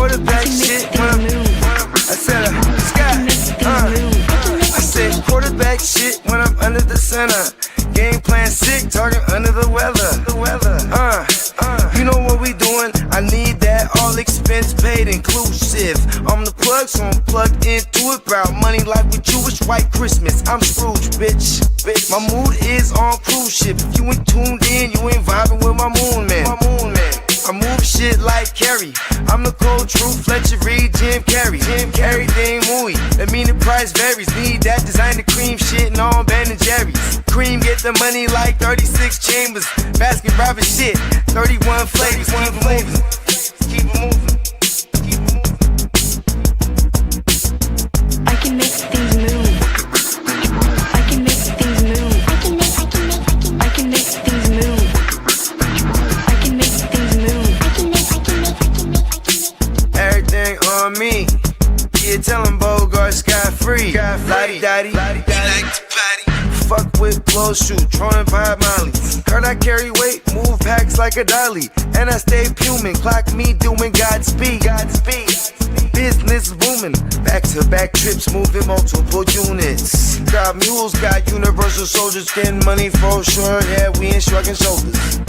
quarterback shit when I said I said quarterback shit when I'm under the center. Game plan sick, talking under the weather. You know what we doing? I need that all expense paid inclusive. I'm the plug, so I'm plugged into it. About money like with Jewish white Christmas. I'm Scrooge, bitch. My mood is on cruise ship. If you ain't tuned in, you ain't vibing with my moon man. I move shit like Kerry. I'm the cold truth, Fletcher Reed, Jim Carrey. Everything movie, that mean the price varies. Need that designer cream shit and all Ben and Jerry's. Cream get the money like 36 chambers. Baskin Robbins shit, 31 flavors. Keep it moving. I can make things move. I can make things move. I can make things move. I can make things move. Everything on me. Yeah, tell him Bogart scot-free. Lottie-dottie, like to potty. Fuck with blow shoot, throwing 5 Molly. Heard I carry weight, move packs like a dolly. And I stay fuming, clock me doing Godspeed. Business booming, back-to-back trips, moving multiple units. Got mules, got universal soldiers, getting money for sure. Yeah, we ain't shrugging shoulders.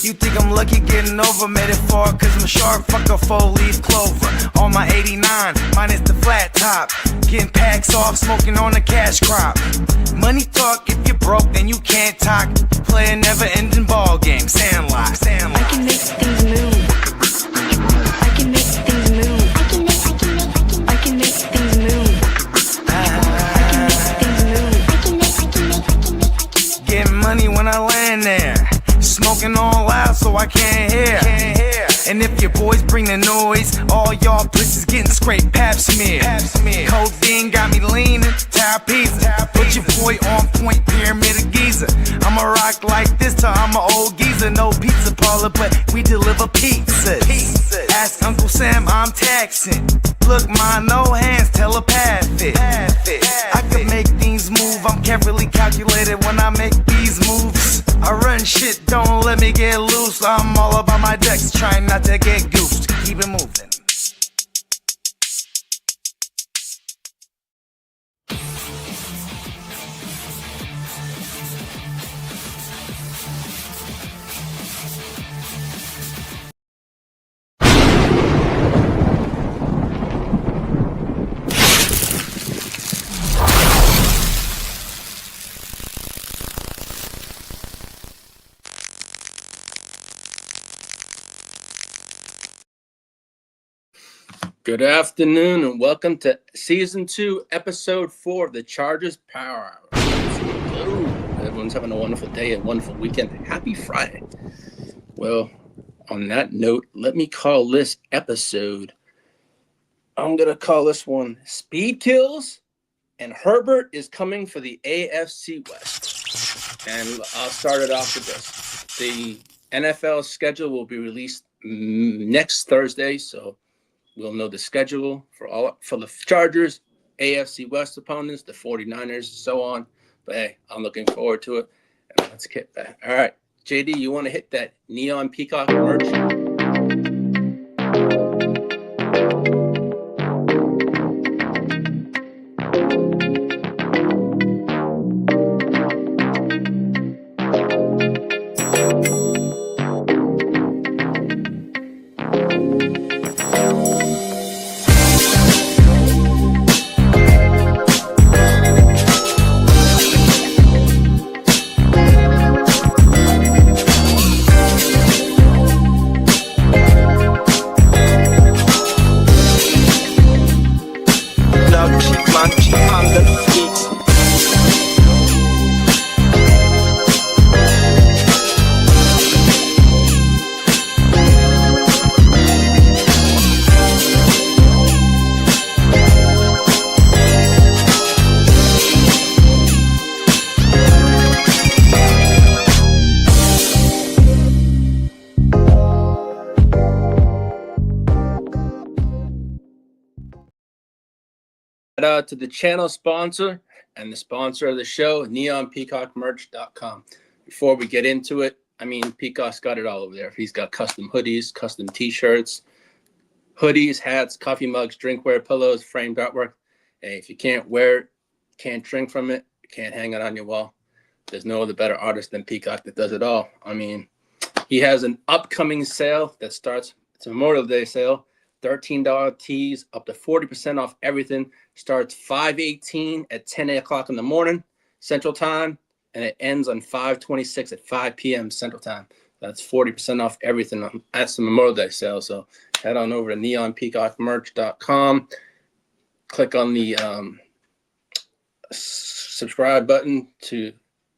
You think I'm lucky getting over, made it far, cause I'm sharp, fuck a 4-leaf clover. On my 89, minus the flat top. Getting packs off, smoking on the cash crop. Money talk, if you're broke, then you can't talk. Play a never-ending ball game, Sandlot. I can make things move. I can make things move. I can make things move. Getting money when I land there. Smoking all loud so I can't hear. And if your boys bring the noise, all y'all pussies getting scraped pap smear. Codeine got me leaning, tower pizza. Put your boy on point, pyramid of Giza. I'ma rock like this till I'm an old geezer. No pizza parlor, but we deliver pizzas. Ask Uncle Sam, I'm taxing. Look, ma, no hands, telepathic. I can make things move, I'm carefully calculated when I make these moves. I run shit, don't let me get loose. I'm all about my decks, trying not to get goosed. Keep it moving. Good afternoon and welcome to Season 2, Episode 4 of the Chargers Power Hour. Hello. Everyone's having a wonderful day, a wonderful weekend. Happy Friday. Well, on that note, let me call this episode, I'm going to call this one Speed Kills and Herbert is coming for the AFC West. And I'll start it off with this. The NFL schedule will be released next Thursday, so we'll know the schedule for the Chargers, AFC West opponents, the 49ers, and so on. But hey, I'm looking forward to it. And let's get back. All right, JD, you want to hit that Neon Peacock merch? Out to the channel sponsor and the sponsor of the show, neonpeacockmerch.com. Before we get into it, I mean, Peacock's got it all over there. He's got custom hoodies, custom t-shirts, Hoodies, hats, coffee mugs, drinkware, pillows, framed artwork. Hey, if you can't wear it, can't drink from it, can't hang it on your wall, there's no other better artist than Peacock that does it all. I mean, he has an upcoming sale that starts, it's a Memorial Day sale, $13 tees, up to 40% off everything. Starts 5/18 at 10 o'clock in the morning, Central Time, and it ends on 5/26 at 5 p.m. Central Time. That's 40% off everything. That's the Memorial Day sale. So head on over to neonpeacockmerch.com. Click on the subscribe button to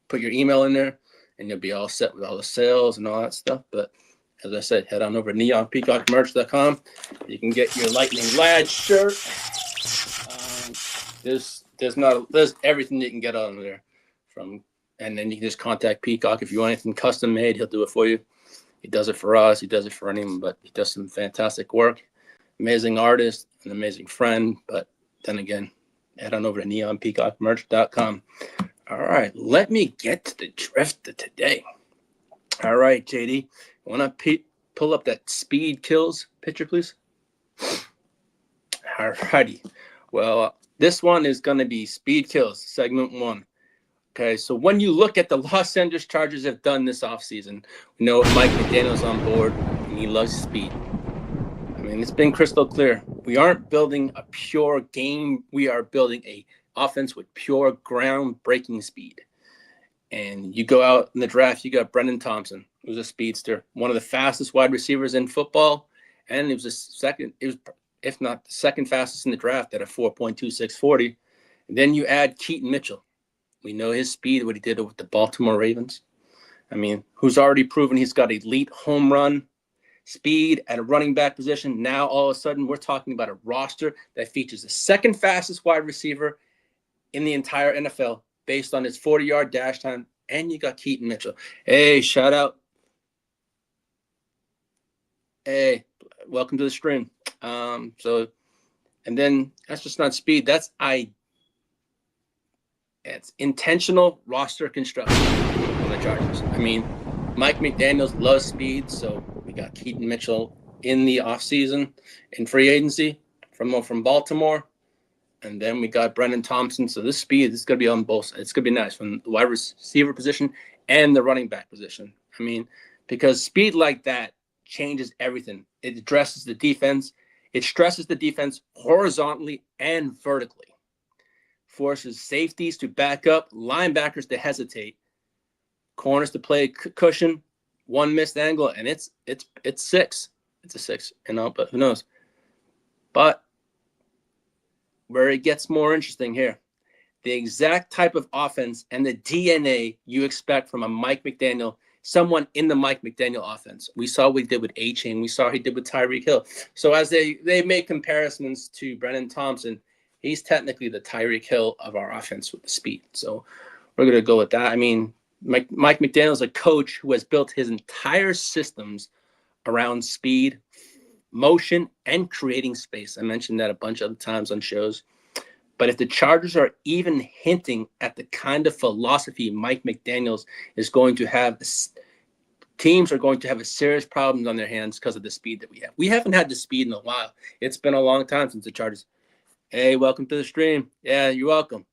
put your email in there, and you'll be all set with all the sales and all that stuff. But as I said, head on over to neonpeacockmerch.com. You can get your Lightning Lad shirt. There's everything you can get on there and then you can just contact Peacock if you want anything custom made. He'll do it for you. He does it for us. He does it for anyone, but he does some fantastic work. Amazing artist, an amazing friend. But then again, head on over to neonpeacockmerch.com. All right, let me get to the drift of today. All right, JD, want to pull up that Speed Kills picture, please? All righty. Well, this one is going to be Speed Kills, segment 1. Okay, so when you look at the Los Angeles Chargers have done this offseason, we know Mike McDaniel's on board, and he loves speed. I mean, it's been crystal clear. We aren't building a pure game. We are building a offense with pure ground-breaking speed. And you go out in the draft, you got Brendan Thompson, who's a speedster, one of the fastest wide receivers in football, and if not the second fastest in the draft at a 4.2640. And then you add Keaton Mitchell. We know his speed, what he did with the Baltimore Ravens. I mean, who's already proven he's got elite home run speed at a running back position. Now, all of a sudden, we're talking about a roster that features the second fastest wide receiver in the entire NFL based on his 40-yard dash time. And you got Keaton Mitchell. Hey, shout out. Hey, welcome to the stream. And then that's just not speed. It's intentional roster construction on the Chargers. I mean, Mike McDaniel loves speed, so we got Keaton Mitchell in the offseason in free agency from Baltimore, and then we got Brendan Thompson. So this speed is going to be on both sides. It's going to be nice from the wide receiver position and the running back position. I mean, because speed like that changes everything. It addresses the defense. It stresses the defense horizontally and vertically. Forces safeties to back up, linebackers to hesitate, corners to play cushion, one missed angle, and it's 6. It's a 6, but who knows? But where it gets more interesting here, the exact type of offense and the DNA you expect from a Mike McDaniel, someone in the Mike McDaniel offense. We saw what he did with A-Chain. We saw what he did with Tyreek Hill. So as they make comparisons to Brendan Thompson, he's technically the Tyreek Hill of our offense with the speed. So we're going to go with that. I mean, Mike McDaniel is a coach who has built his entire systems around speed, motion, and creating space. I mentioned that a bunch of times on shows. But if the Chargers are even hinting at the kind of philosophy Mike McDaniel is going to have, teams are going to have a serious problem on their hands because of the speed that we have. We haven't had the speed in a while. It's been a long time since the Chargers. Hey, welcome to the stream. Yeah, you're welcome.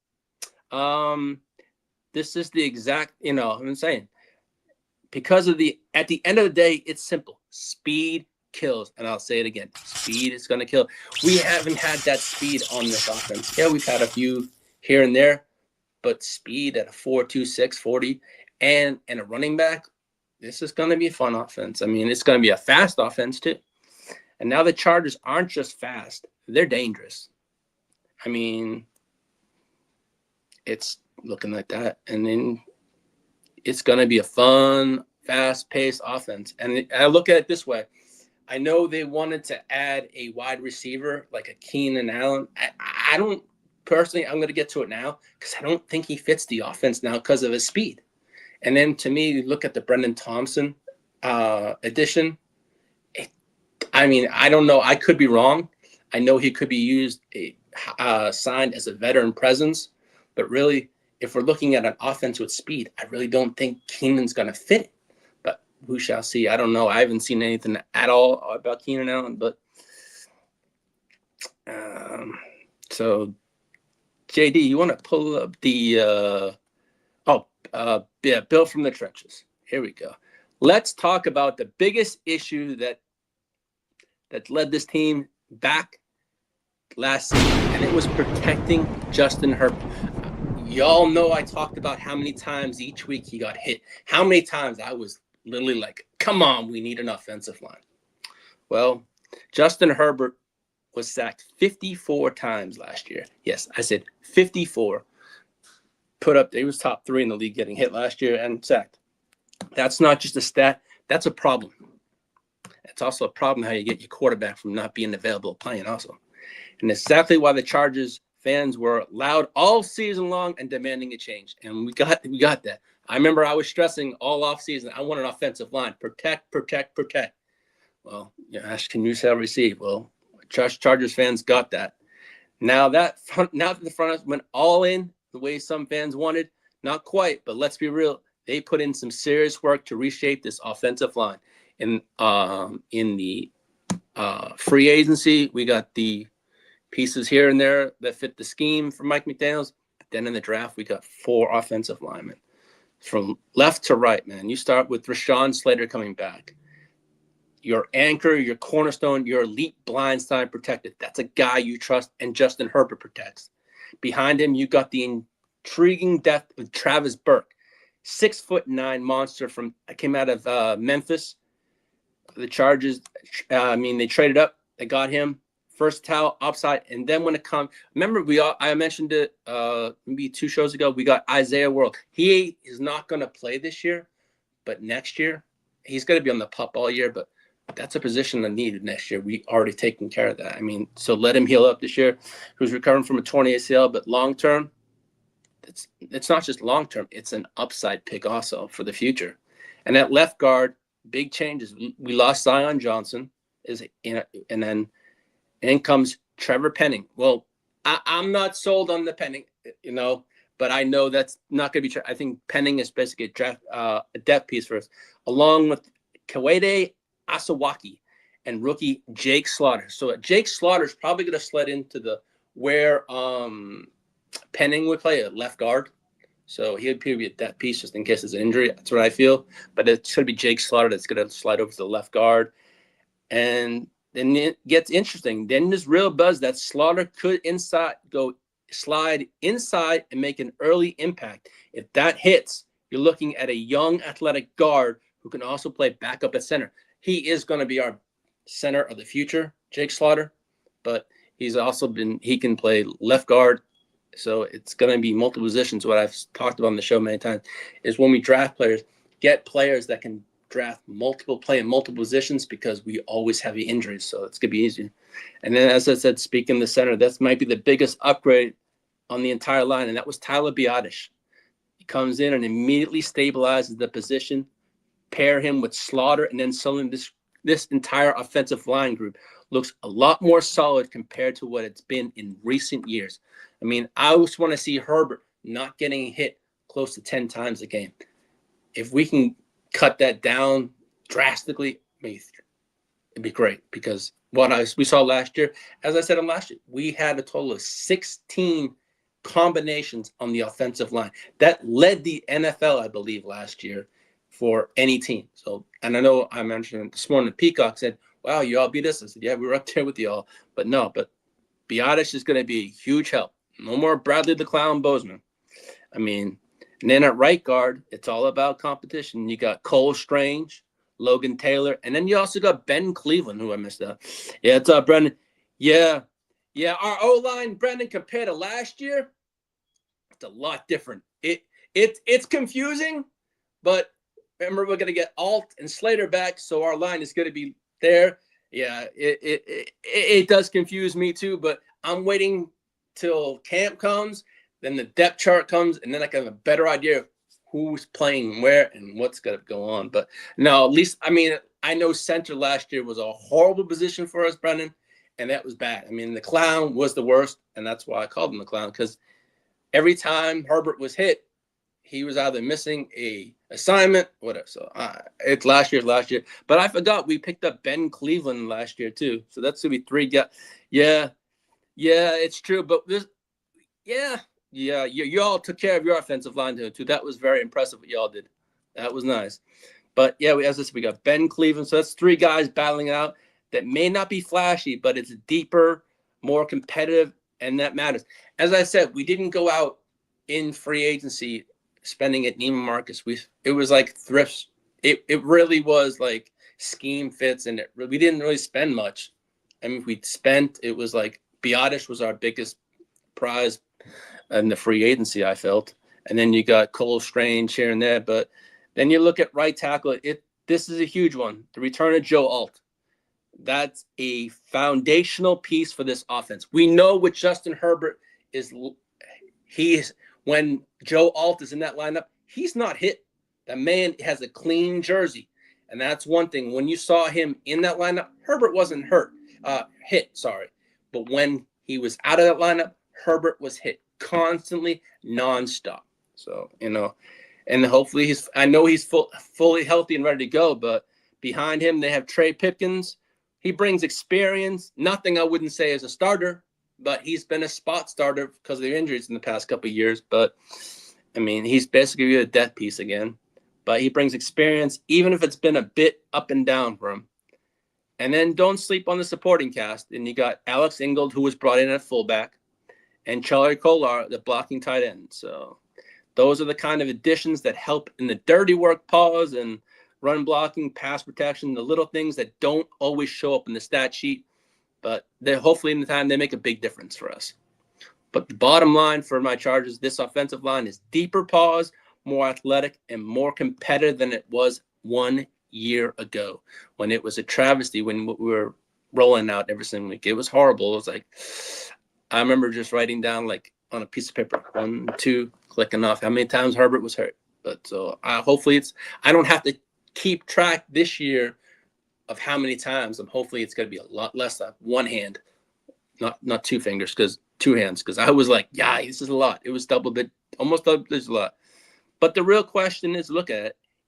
This is the exact, I'm saying, because at the end of the day, it's simple. Speed kills. And I'll say it again. Speed is going to kill. We haven't had that speed on this offense. Yeah, we've had a few here and there, but speed at a 4.26 40 and a running back, this is going to be a fun offense. I mean, it's going to be a fast offense too. And now the Chargers aren't just fast. They're dangerous. I mean, it's looking like that. And then it's going to be a fun, fast-paced offense. And I look at it this way. I know they wanted to add a wide receiver like a Keenan Allen. I don't personally, I'm going to get to it now because I don't think he fits the offense now because of his speed. And then to me, you look at the Brendan Thompson addition. I don't know. I could be wrong. I know he could be used, signed as a veteran presence, but really, if we're looking at an offense with speed, I really don't think Keenan's going to fit it. But who shall see? I don't know. I haven't seen anything at all about Keenan Allen, but So, JD, you want to pull up the Bill from the trenches. Here we go. Let's talk about the biggest issue that led this team back last season, and it was protecting Justin Herbert. Y'all know I talked about how many times each week he got hit. How many times I was literally like, come on, we need an offensive line. Well, Justin Herbert was sacked 54 times last year. Yes, I said 54. He was top 3 in the league getting hit last year and sacked. That's not just a stat. That's a problem. It's also a problem how you get your quarterback from not being available playing also. And exactly why the Chargers fans were loud all season long and demanding a change. And we got that. I remember I was stressing all offseason, I want an offensive line. Protect, protect, protect. Well, ask, can you shall receive? Well, Chargers fans got that. Now that the front went all in the way some fans wanted, not quite, but let's be real. They put in some serious work to reshape this offensive line. In the free agency, we got the pieces here and there that fit the scheme for Mike McDaniel. Then in the draft, we got 4 offensive linemen. From left to right, man. You start with Rashawn Slater coming back. Your anchor, your cornerstone, your elite blindside protected. That's a guy you trust, and Justin Herbert protects. Behind him, you got the intriguing depth with Travis Burke. 6'9" monster came out of Memphis. The Chargers, they traded up. They got him. Versatile, upside. And then when it comes, remember I mentioned it maybe 2 shows ago, we got Isaiah World. He is not going to play this year, but next year, he's going to be on the pup all year, but that's a position I needed next year. We already taken care of that. So let him heal up this year. Who's recovering from a torn ACL, but long term, it's not just long term. It's an upside pick also for the future. And at left guard, big changes. We lost Zion Johnson, and then in comes Trevor Penning. Well, I'm not sold on the Penning, but I know that's not going to be true. I think Penning is basically a depth piece for us, along with Kawede Asawaki and rookie Jake Slaughter. So Jake Slaughter is probably going to slide into where Penning would play at left guard. So he would be a depth piece just in case there's an injury. That's what I feel. But it's going to be Jake Slaughter that's going to slide over to the left guard. And then it gets interesting. Then there's real buzz that Slaughter could slide inside and make an early impact. If that hits, you're looking at a young athletic guard who can also play backup at center. He is going to be our center of the future, Jake Slaughter, but he can play left guard. So it's going to be multiple positions. What I've talked about on the show many times is when we draft players, get players that can play in multiple positions, because we always have the injuries. So it's going to be easier. And then, as I said, speaking of the center, that might be the biggest upgrade on the entire line. And that was Tyler Biadasz. He comes in and immediately stabilizes the position, pair him with Slaughter, and then suddenly this entire offensive line group looks a lot more solid compared to what it's been in recent years. I just want to see Herbert not getting hit close to 10 times a game. If we can cut that down drastically, it'd be great, because what we saw last year, as I said last year, we had a total of 16 combinations on the offensive line. That led the NFL, I believe, last year for any team. So, and I know I mentioned this morning, Peacock said, wow, you all beat us. I said, yeah, we were up there with you all. But Biadasz is going to be a huge help. No more Bradley the Clown Bozeman. And then at right guard, it's all about competition. You got Cole Strange, Logan Taylor, and then you also got Ben Cleveland, who I missed out. Yeah, it's Brendan. Yeah, our O-line, Brendan, compared to last year, it's a lot different. It's confusing, but remember, we're going to get Alt and Slater back, so our line is going to be there. Yeah, it does confuse me too, but I'm waiting till camp comes, then the depth chart comes, and then I can have a better idea of who's playing where and what's going to go on. But no, at least, I know center last year was a horrible position for us, Brendan, and that was bad. The Clown was the worst, and that's why I called him the Clown, because every time Herbert was hit, he was either missing a assignment, whatever. So it's last year. But I forgot we picked up Ben Cleveland last year too. So that's going to be 3 guys. Yeah, Yeah, it's true. But you all took care of your offensive line too. That was very impressive what y'all did. That was nice. But yeah, as I said, we got Ben Cleveland. So that's 3 guys battling it out that may not be flashy, but it's deeper, more competitive, and that matters. As I said, we didn't go out in free agency spending at Neiman Marcus. It was like thrifts. It really was like scheme fits, and we didn't really spend much. I mean, we spent, it was like Biotish was our biggest prize in the free agency, I felt. And then you got Cole Strange here and there. But then you look at right tackle. This is a huge one. The return of Joe Alt. That's a foundational piece for this offense. We know what Justin Herbert is. When Joe Alt is in that lineup, he's not hit. The man has a clean jersey. And that's one thing. When you saw him in that lineup, Herbert wasn't hit. But when he was out of that lineup, Herbert was hit constantly, nonstop. So, and hopefully I know he's fully healthy and ready to go, but behind him, they have Trey Pipkins. He brings experience. Nothing I wouldn't say as a starter, but he's been a spot starter because of the injuries in the past couple of years. But, I mean, he's basically a death piece again. But he brings experience, even if it's been a bit up and down for him. And then don't sleep on the supporting cast. And you got Alex Ingold, who was brought in at fullback, and Charlie Kolar, the blocking tight end. So those are the kind of additions that help in the dirty work pause and run blocking, pass protection, the little things that don't always show up in the stat sheet. But they hopefully in the time they make a big difference for us. But the bottom line for my Chargers, this offensive line is deeper pause, more athletic, and more competitive than it was 1 year ago when it was a travesty when we were rolling out every single week. It was horrible. It was like, I remember just writing down like on a piece of paper, 1, 2, clicking off how many times Herbert was hurt. But so hopefully I don't have to keep track this year of how many times. And hopefully it's going to be a lot less than one hand, not 2 fingers, because 2 hands. Because I was like, yeah, this is a lot. It was almost double digits a lot. But the real question is, look at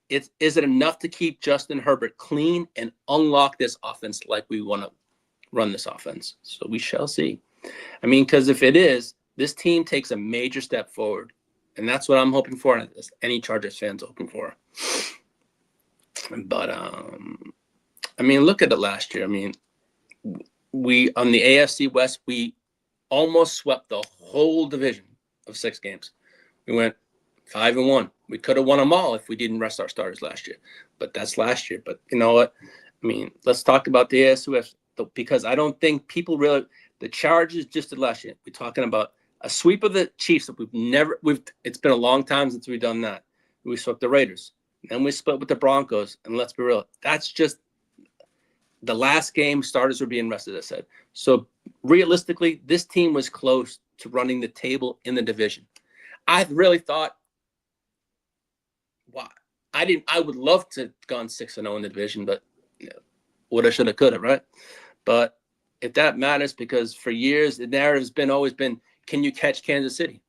it. Is it enough to keep Justin Herbert clean and unlock this offense like we want to run this offense? So we shall see. I mean, because if it is, this team takes a major step forward. And that's what I'm hoping for, and any Chargers fans hoping for. But, I mean, look at it last year. I mean, we, on the AFC West, we almost swept the whole division of 6 games. We went 5-1. We could have won them all if we didn't rest our starters last year. But that's last year. But you know what? I mean, let's talk about the AFC West, because I don't think people really – the Chargers just did last year. We're talking about a sweep of the Chiefs that it's been a long time since we've done that. We swept the Raiders. Then we split with the Broncos. And let's be real, that's just the last game starters were being rested, I said. So realistically, this team was close to running the table in the division. I really thought, wow, I would love to have gone 6-0 in the division, but woulda, shoulda, coulda, right? But if that matters, because for years the narrative's always been, can you catch Kansas City?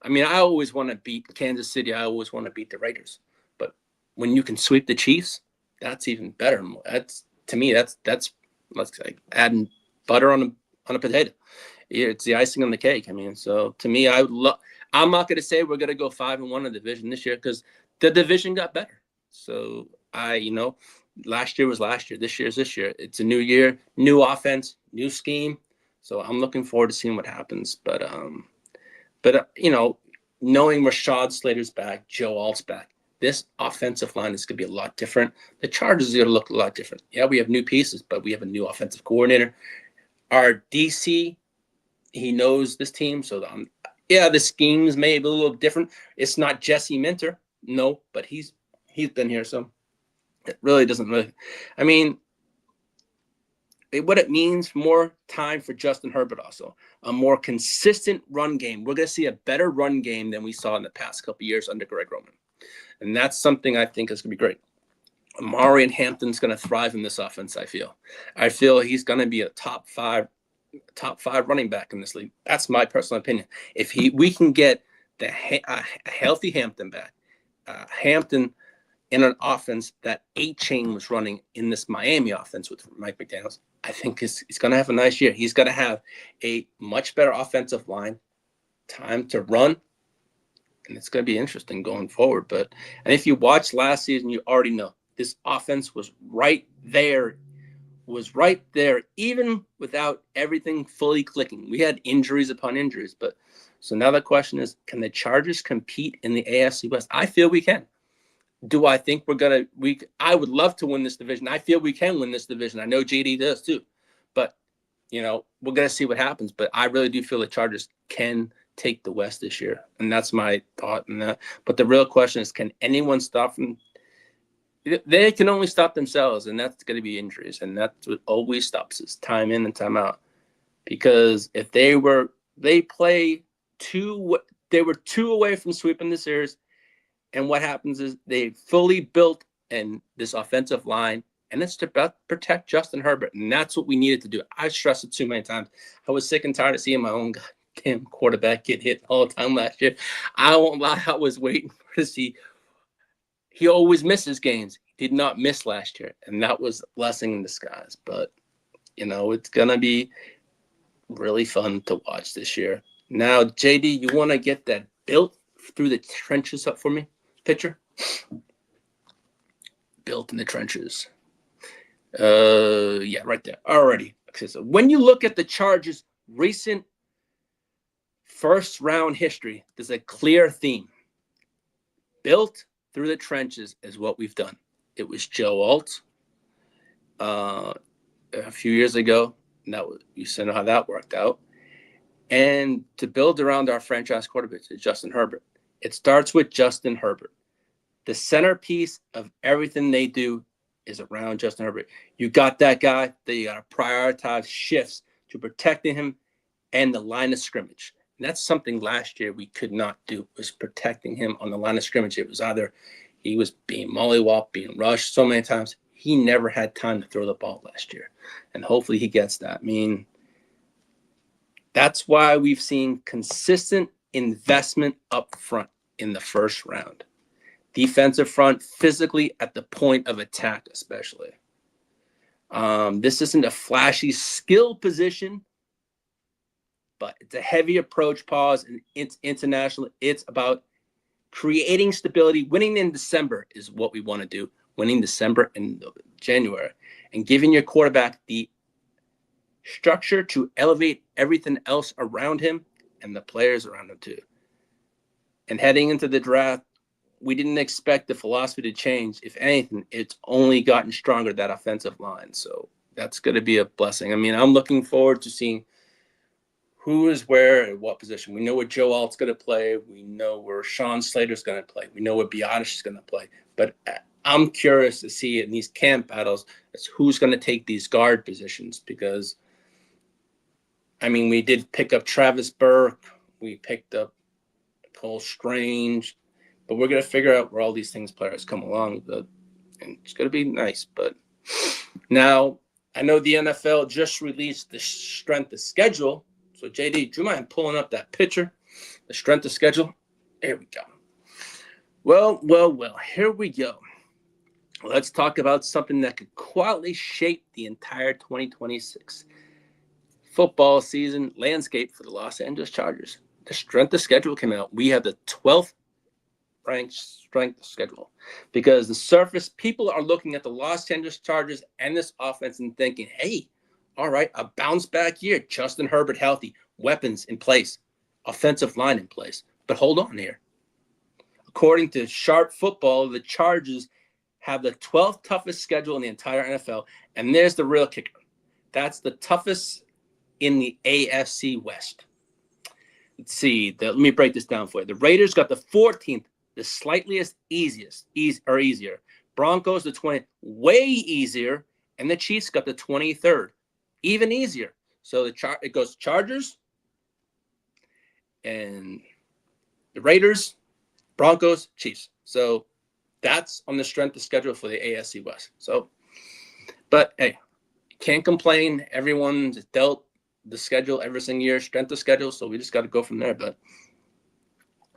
I mean, I always want to beat Kansas City. I always want to beat the Raiders. But when you can sweep the Chiefs, that's even better. To me, that's like adding butter on a potato. It's the icing on the cake. I mean, so to me, I'm not going to say we're going to go 5-1 in the division this year, because the division got better. So last year was last year. This year is this year. It's a new year, new offense, new scheme. So I'm looking forward to seeing what happens. But knowing Rashad Slater's back, Joe Alt's back, this offensive line is going to be a lot different. The Chargers are going to look a lot different. Yeah, we have new pieces, but we have a new offensive coordinator. Our DC, he knows this team. So the schemes may be a little different. It's not Jesse Minter, no, but he's been here, so it really doesn't really. I mean, what it means, more time for Justin Herbert also. A more consistent run game. We're going to see a better run game than we saw in the past couple of years under Greg Roman. And that's something I think is going to be great. Amari and Hampton's going to thrive in this offense, I feel he's going to be a top five running back in this league. That's my personal opinion. We can get a healthy Hampton back. Hampton, in an offense that A-Chain was running in this Miami offense with Mike McDaniel, I think he's going to have a nice year. He's going to have a much better offensive line, time to run, and it's going to be interesting going forward. And if you watched last season, you already know this offense was right there, even without everything fully clicking. We had injuries upon injuries, but so now the question is, can the Chargers compete in the AFC West? I feel we can. Do I think I would love to win this division. I feel we can win this division. I know JD does too, but we're going to see what happens. But I really do feel the Chargers can take the West this year. And that's my thought in that. But the real question is, can anyone stop them? They can only stop themselves, and that's going to be injuries. And that's what always stops us, time in and time out. Because if they were two away from sweeping the series, and what happens is they fully built in this offensive line, and it's to protect Justin Herbert. And that's what we needed to do. I stressed it too many times. I was sick and tired of seeing my own goddamn quarterback get hit all the time last year. I won't lie, I was waiting to see. He always misses games. He did not miss last year, and that was a blessing in disguise. But, it's going to be really fun to watch this year. Now, JD, you want to get that built through the trenches up for me? Picture built in the trenches. Yeah, right there already. Okay, so when you look at the Chargers' recent first round history, there's a clear theme. Built through the trenches is what we've done. It was Joe Alt a few years ago. You know how that worked out. And to build around our franchise quarterback is Justin Herbert. It starts with Justin Herbert. The centerpiece of everything they do is around Justin Herbert. You got that guy, then you got to prioritize shifts to protecting him and the line of scrimmage. And that's something last year we could not do, was protecting him on the line of scrimmage. It was either he was being mollywopped, being rushed so many times. He never had time to throw the ball last year. And hopefully he gets that. I mean, that's why we've seen consistent investment up front in the first round. Defensive front, physically at the point of attack especially. This isn't a flashy skill position, but it's a heavy approach pause, and it's international. It's about creating stability. Winning in December is what we want to do. Winning December and January, and giving your quarterback the structure to elevate everything else around him and the players around him too. And heading into the draft, we didn't expect the philosophy to change. If anything, it's only gotten stronger, that offensive line. So that's going to be a blessing. I mean, I'm looking forward to seeing who is where at what position. We know where Joe Alt's going to play. We know where Sean Slater's going to play. We know where Biotish is going to play. But I'm curious to see in these camp battles as who's going to take these guard positions, because, I mean, we did pick up Travis Burke. We picked up Cole Strange. But we're going to figure out where all these players come along. And it's going to be nice. But now, I know the NFL just released the strength of schedule. So, JD, do you mind pulling up that picture? The strength of schedule? There we go. Well, here we go. Let's talk about something that could quietly shape the entire 2026 football season landscape for the Los Angeles Chargers. The strength of schedule came out. We have the 12th ranked strength of schedule, because the surface people are looking at the Los Angeles Chargers and this offense and thinking, hey, all right, a bounce back year. Justin Herbert healthy, weapons in place, offensive line in place. But hold on here. According to Sharp Football, the Chargers have the 12th toughest schedule in the entire NFL. And there's the real kicker. That's the toughest in the AFC West. Let's see. Let me break this down for you. The Raiders got the 14th, the slightest easier. Broncos, the 20th, way easier. And the Chiefs got the 23rd, even easier. So it goes Chargers and the Raiders, Broncos, Chiefs. So that's on the strength of schedule for the AFC West. So, but hey, can't complain. Everyone's dealt the schedule every single year, strength of schedule. So we just got to go from there. But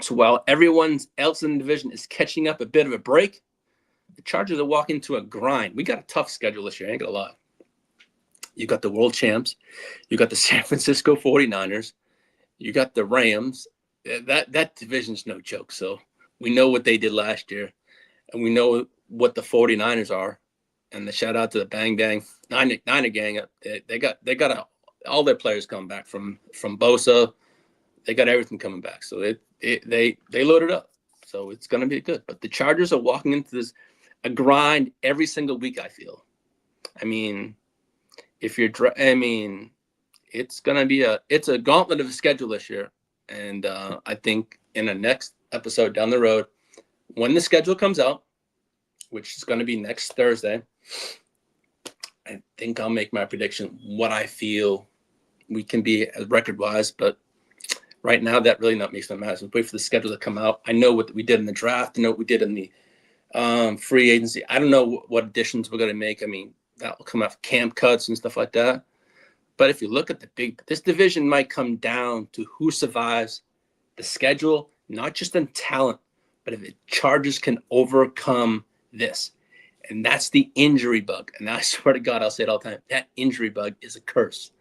so while everyone else in the division is catching up a bit of a break, the Chargers are walking into a grind. We got a tough schedule this year, I ain't gonna lie. You got the world champs. You got the San Francisco 49ers. You got the Rams. That division's no joke. So we know what they did last year, and we know what the 49ers are. And the shout out to the Bang Bang Niner gang. They got all their players coming back from Bosa. They got everything coming back. So they loaded up. So it's going to be good. But the Chargers are walking into a grind every single week, I feel. I mean, it's going to be a gauntlet of a schedule this year. And I think in the next episode down the road, when the schedule comes out, which is going to be next Thursday, I think I'll make my prediction what I feel we can be record-wise. But right now, that really not makes no matter. So wait for the schedule to come out. I know what we did in the draft. I know what we did in the free agency. I don't know what additions we're going to make. I mean, that will come out camp cuts and stuff like that. But if you look at this division might come down to who survives the schedule, not just in talent, but if the Chargers can overcome this. And that's the injury bug. And I swear to God, I'll say it all the time. That injury bug is a curse.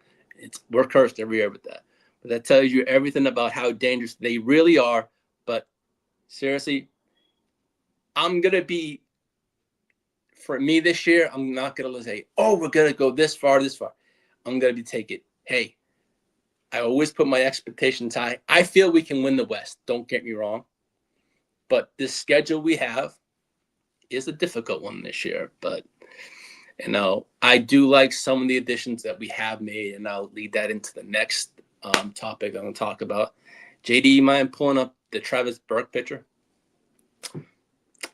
We're cursed every year with that. But that tells you everything about how dangerous they really are. But seriously, for me this year, I'm not going to say, oh, we're going to go this far. I'm going to be taking, hey, I always put my expectations high. I feel we can win the West. Don't get me wrong. But this schedule we have is a difficult one this year. But, I do like some of the additions that we have made, and I'll lead that into the next topic I'm going to talk about. JD, you mind pulling up the Travis Burke picture?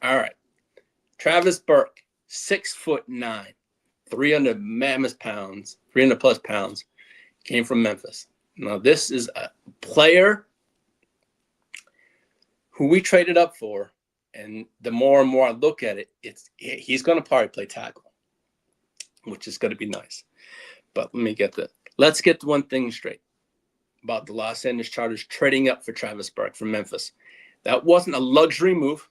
All right. Travis Burke, 6'9", 300 plus pounds, came from Memphis. Now, this is a player who we traded up for, and the more and more I look at it, he's going to probably play tackle, which is going to be nice. But let's get one thing straight about the Los Angeles Chargers trading up for Travis Burke from Memphis. That wasn't a luxury move.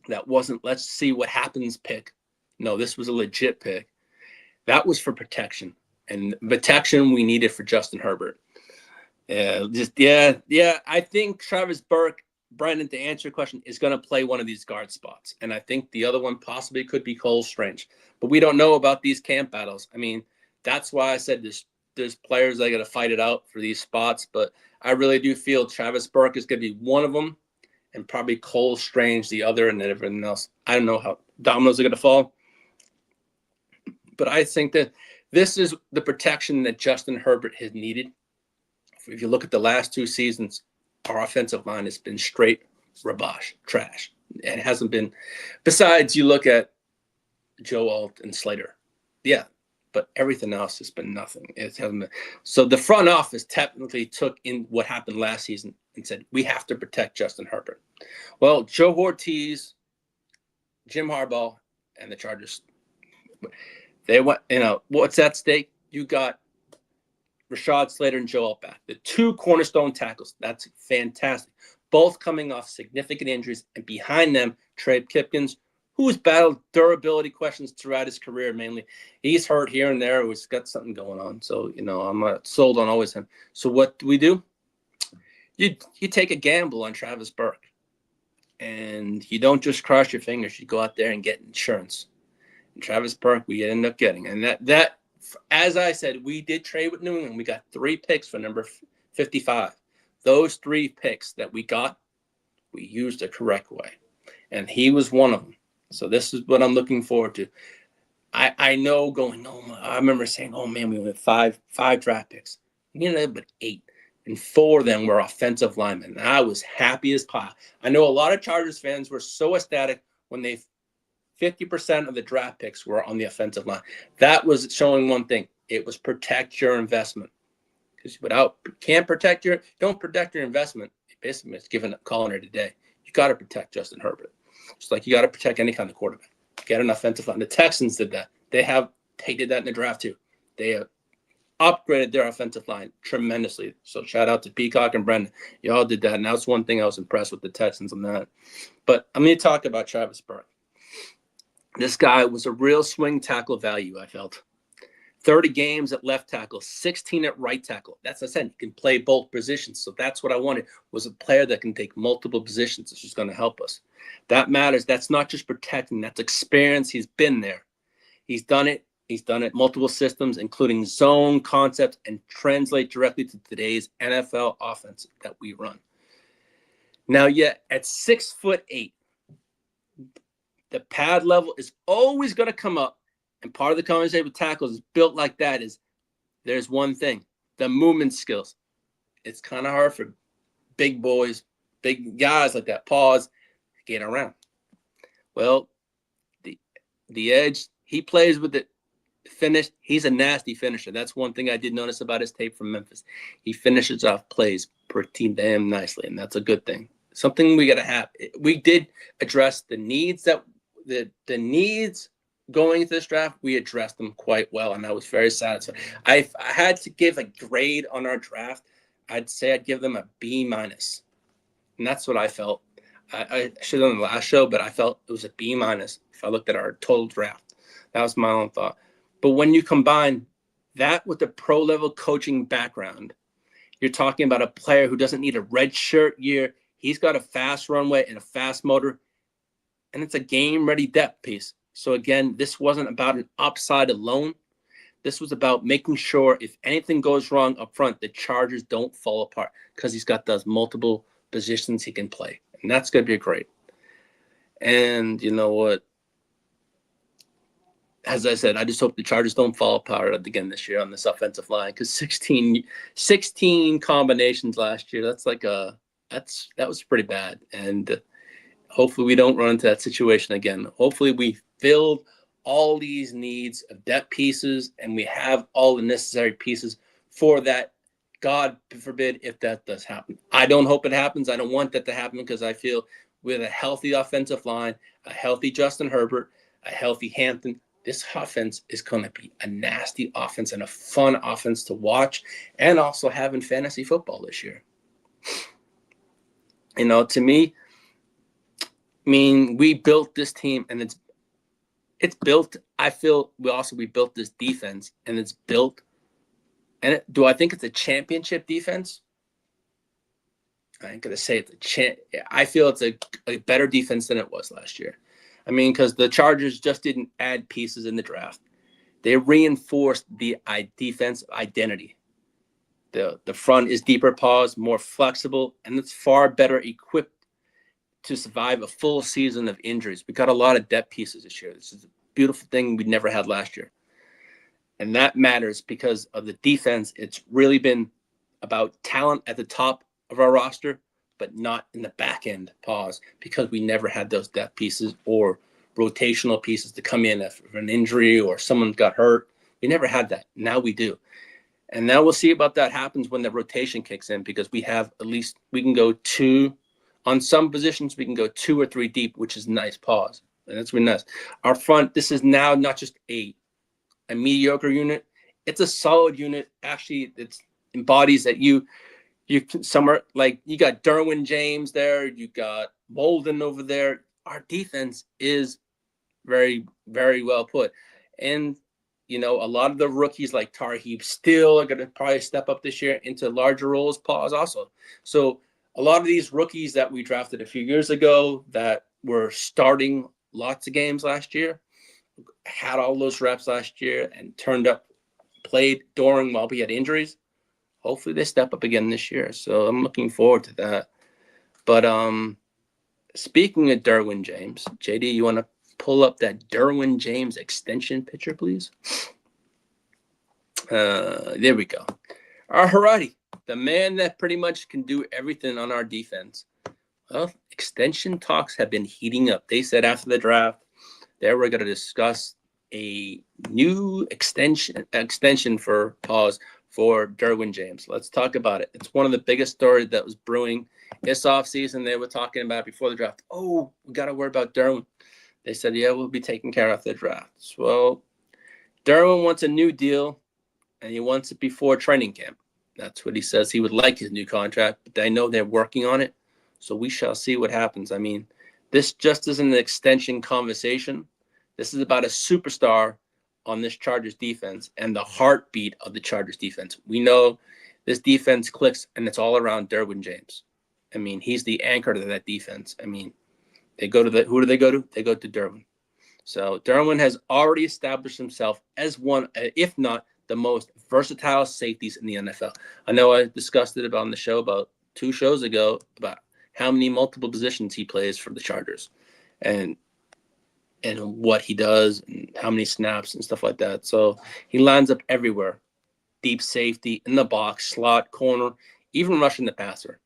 That wasn't let's see what happens pick. No, this was a legit pick. That was for protection, and protection we needed for Justin Herbert. I think Travis Burke, Brandon, to answer your question, is going to play one of these guard spots. And I think the other one possibly could be Cole Strange. But we don't know about these camp battles. I mean, that's why I said there's players that got to fight it out for these spots. But I really do feel Travis Burke is going to be one of them, and probably Cole Strange the other, and then everything else. I don't know how dominoes are going to fall. But I think that this is the protection that Justin Herbert has needed. If you look at the last two seasons, our offensive line has been straight rabosh, trash. It hasn't been, besides you look at Joe Alt and Slater. Yeah, but everything else has been nothing. It hasn't been. So the front office technically took in what happened last season and said, we have to protect Justin Herbert. Well, Joe Ortiz, Jim Harbaugh, and the Chargers, they went, what's at stake? You got Rashad Slater and Joe Alt back, the two cornerstone tackles. That's fantastic. Both coming off significant injuries, and behind them, Trey Pipkins, who's battled durability questions throughout his career mainly. He's hurt here and there. He's got something going on. So, I'm not sold on always him. So what do? You take a gamble on Travis Burke. And you don't just cross your fingers. You go out there and get insurance. And Travis Burke, we end up getting. And that as I said, we did trade with New England. We got 3 picks for number 55. Those 3 picks that we got, we used the correct way. And he was one of them. So this is what I'm looking forward to. I know I remember saying, oh, man, we went 5 draft picks. We ended up with 8. And 4 of them were offensive linemen. And I was happy as pie. I know a lot of Chargers fans were so ecstatic when 50% of the draft picks were on the offensive line. That was showing one thing. It was protect your investment. Because don't protect your investment. Basically, it's calling it a day. You got to protect Justin Herbert. It's like you got to protect any kind of quarterback. Get an offensive line. The Texans did that. They did that in the draft too. They have upgraded their offensive line tremendously. So shout out to Peacock and Brendan. Y'all did that. And that's one thing I was impressed with the Texans on that. But I'm going to talk about Travis Burke. This guy was a real swing tackle value, I felt. 30 games at left tackle, 16 at right tackle. That's what I said. He can play both positions. So that's what I wanted, was a player that can take multiple positions. This is going to help us. That matters. That's not just protecting. That's experience. He's been there. He's done it. He's done it multiple systems, including zone concepts, and translate directly to today's NFL offense that we run. Now, yet at 6'8", the pad level is always going to come up. And part of the conversation with tackles is built like that is there's one thing, the movement skills. It's kind of hard for big boys, big guys like that, pause, get around. Well, the edge, he plays with it. Finish, he's a nasty finisher. That's one thing I did notice about his tape from Memphis. He finishes off plays pretty damn nicely, and that's a good thing. Something we got to have. We did address the needs that the needs going into this draft. We addressed them quite well, and I was very satisfied. I had to give a grade on our draft. I'd say I'd give them a B-, and that's what I felt. I should have done the last show, but I felt it was a B- if I looked at our total draft. That was my own thought. But when you combine that with the pro-level coaching background, you're talking about a player who doesn't need a red shirt year. He's got a fast runway and a fast motor, and it's a game-ready depth piece. So, again, this wasn't about an upside alone. This was about making sure if anything goes wrong up front, the Chargers don't fall apart because he's got those multiple positions he can play. And that's going to be great. And you know what? As I said, I just hope the Chargers don't fall apart again this year on this offensive line, because 16 combinations last year, that was pretty bad. And hopefully we don't run into that situation again. Hopefully we filled all these needs of depth pieces, and we have all the necessary pieces for that. God forbid if that does happen. I don't hope it happens. I don't want that to happen, because I feel with a healthy offensive line, a healthy Justin Herbert, a healthy Hampton, this offense is going to be a nasty offense and a fun offense to watch, and also having fantasy football this year. You know, to me, I mean, we built this team, and it's built. I feel we built this defense, and it's built. And do I think it's a championship defense? I ain't gonna say it's I feel it's a better defense than it was last year. I mean, because the Chargers just didn't add pieces in the draft. They reinforced the defense identity. The front is deeper paws, more flexible, and it's far better equipped to survive a full season of injuries. We got a lot of depth pieces this year. This is a beautiful thing we never had last year. And that matters because of the defense. It's really been about talent at the top of our roster, but not in the back end pause, because we never had those depth pieces or rotational pieces to come in if an injury or someone got hurt. We never had that. Now we do. And now we'll see about that happens when the rotation kicks in, because we have at least, we can go two on some positions, we can go 2 or 3 deep, which is nice pause. And that's really nice. Our front, this is now not just a mediocre unit. It's a solid unit. Actually, it embodies that you can somewhere, like you got Derwin James there, you got Bolden over there. Our defense is very, very well put. And, you know, a lot of the rookies like Tarheeb still are going to probably step up this year into larger roles, pause also. So a lot of these rookies that we drafted a few years ago that were starting lots of games last year, had all those reps last year and played during while we had injuries. Hopefully they step up again this year. So I'm looking forward to that. But speaking of Derwin James, JD, you want to pull up that Derwin James extension picture, please? There we go. Our Haradi, the man that pretty much can do everything on our defense. Well, extension talks have been heating up. They said after the draft, they were going to discuss a new extension for Derwin James. Let's talk about it. It's one of the biggest stories that was brewing this offseason. They were talking about before the draft. Oh, we got to worry about Derwin. They said, yeah, we'll be taking care of the draft. Well, Derwin wants a new deal, and he wants it before training camp. That's what he says. He would like his new contract, but I know they're working on it, so we shall see what happens. I mean, this just isn't an extension conversation. This is about a superstar on this Chargers defense and the heartbeat of the Chargers defense. We know this defense clicks, and it's all around Derwin James. I mean, he's the anchor to that defense. I mean, they go to who do they go to? They go to Derwin. So Derwin has already established himself as one, if not the most versatile safeties in the NFL. I know I discussed it on the show about 2 shows ago about how many multiple positions he plays for the Chargers and what he does and how many snaps and stuff like that. So he lines up everywhere. Deep safety, in the box, slot, corner, even rushing the passer.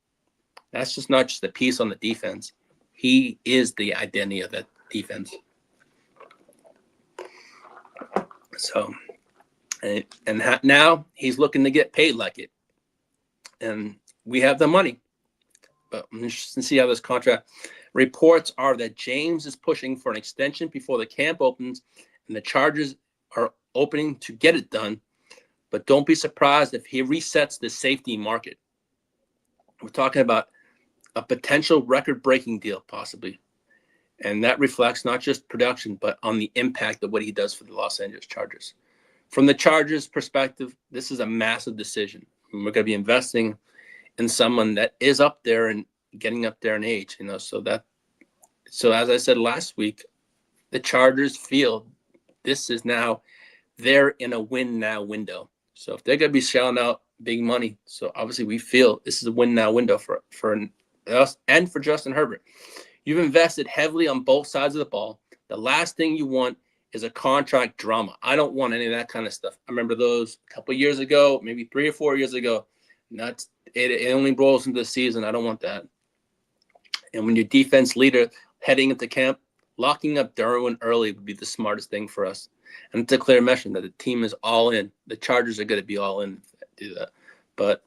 That's just not just a piece on the defense. He is the identity of that defense. So, now he's looking to get paid like it. And we have the money. But I'm interested to see how this contract. Reports are that James is pushing for an extension before the camp opens, and the Chargers are opening to get it done. But don't be surprised if he resets the safety market. We're talking about a potential record-breaking deal, possibly. And that reflects not just production, but on the impact of what he does for the Los Angeles Chargers. From the Chargers' perspective, this is a massive decision. We're going to be investing in someone that is up there and getting up there in age, So as I said last week, the Chargers feel this is now they're in a win now window. So if they're going to be shelling out big money, so obviously we feel this is a win now window for us and for Justin Herbert. You've invested heavily on both sides of the ball. The last thing you want is a contract drama. I don't want any of that kind of stuff. I remember those a couple of years ago, maybe 3 or 4 years ago. It only rolls into the season. I don't want that. And when your defense leader heading into camp, locking up Derwin early would be the smartest thing for us. And it's a clear message that the team is all in. The Chargers are going to be all in if they do that. But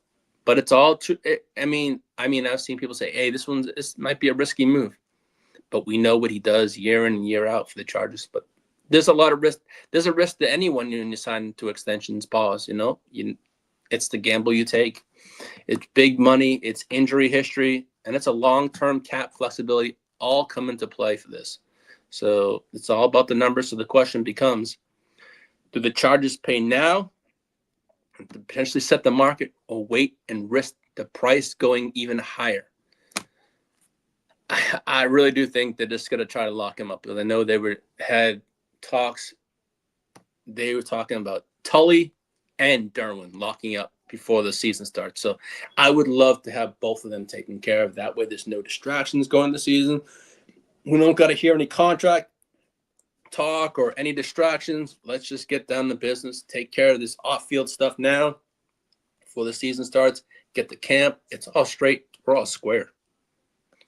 it's all true. I mean, I've seen people say, hey, this might be a risky move. But we know what he does year in and year out for the Chargers. But there's a lot of risk. There's a risk to anyone when you sign to extensions pause, It's the gamble you take. It's big money. It's injury history. And it's a long-term cap flexibility all come into play for this. So it's all about the numbers. So the question becomes, do the Chargers pay now to potentially set the market or wait and risk the price going even higher? I really do think they're just going to try to lock him up because I know had talks. They were talking about Tully and Derwin locking up before the season starts. So I would love to have both of them taken care of. That way there's no distractions going into the season. We don't got to hear any contract talk or any distractions. Let's just get down to business, take care of this off-field stuff now before the season starts, get the camp. It's all straight. We're all square.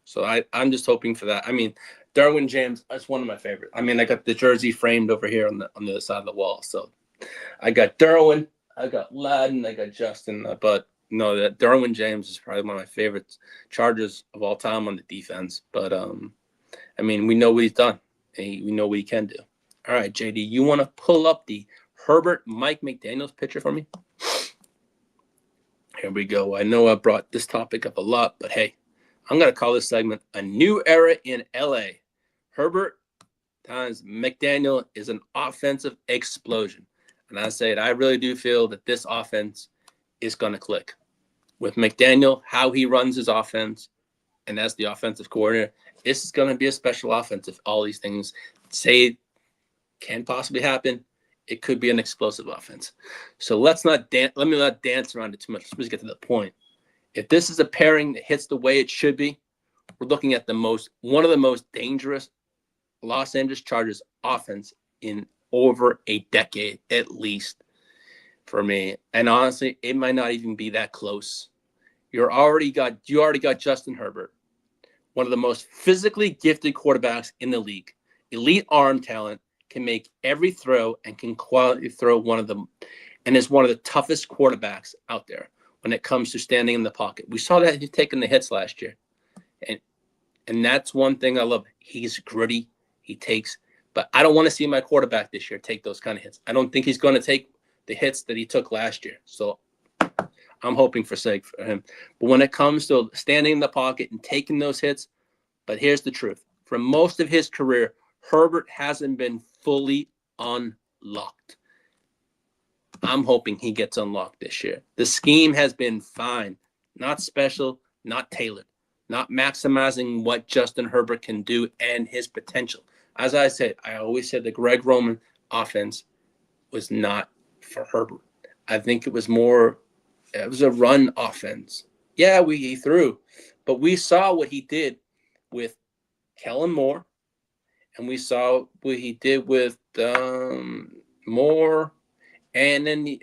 So I'm just hoping for that. I mean, Derwin James, that's one of my favorites. I mean, I got the jersey framed over here on the other side of the wall. So I got Derwin, I got Ladden, I got Justin. But no, that Derwin James is probably one of my favorite Chargers of all time on the defense. But, I mean, we know what he's done. We know what he can do. All right, JD, you want to pull up the Herbert Mike McDaniel's picture for me? Here we go. I know I brought this topic up a lot, but hey, I'm going to call this segment A New Era in LA. Herbert times McDaniel is an offensive explosion. And I say it, I really do feel that this offense is going to click. With McDaniel, how he runs his offense, and as the offensive coordinator, this is going to be a special offense. If all these things say can possibly happen, it could be an explosive offense. So let me not dance around it too much. Let's just get to the point. If this is a pairing that hits the way it should be, we're looking at one of the most dangerous Los Angeles Chargers offense in over a decade, at least for me. And honestly, it might not even be that close. You already got Justin Herbert, one of the most physically gifted quarterbacks in the league. Elite arm talent, can make every throw and can quality throw one of them, and is one of the toughest quarterbacks out there when it comes to standing in the pocket. We saw that he's taking the hits last year. And that's one thing I love. He's gritty. He takes, but I don't want to see my quarterback this year take those kind of hits. I don't think he's going to take the hits that he took last year. So I'm hoping for him. But when it comes to standing in the pocket and taking those hits, but here's the truth. For most of his career, Herbert hasn't been fully unlocked. I'm hoping he gets unlocked this year. The scheme has been fine, not special, not tailored, not maximizing what Justin Herbert can do and his potential. As I said, I always said the Greg Roman offense was not for Herbert. I think it was a run offense. Yeah, he threw, but we saw what he did with Kellen Moore, and we saw what he did with Moore, and then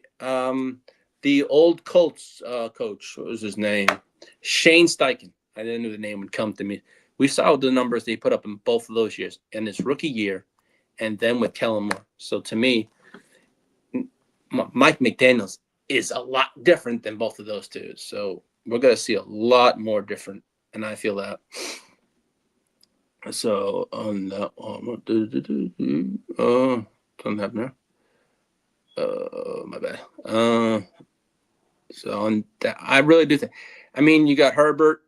the old Colts coach, what was his name? Shane Steichen. I didn't know the name would come to me. We saw the numbers they put up in both of those years, in his rookie year, and then with Kellen Moore. So to me, Mike McDaniel is a lot different than both of those two. So we're going to see a lot more different, and I feel that. So on that one, something happened there. My bad. So on that, I really do think. I mean, you got Herbert.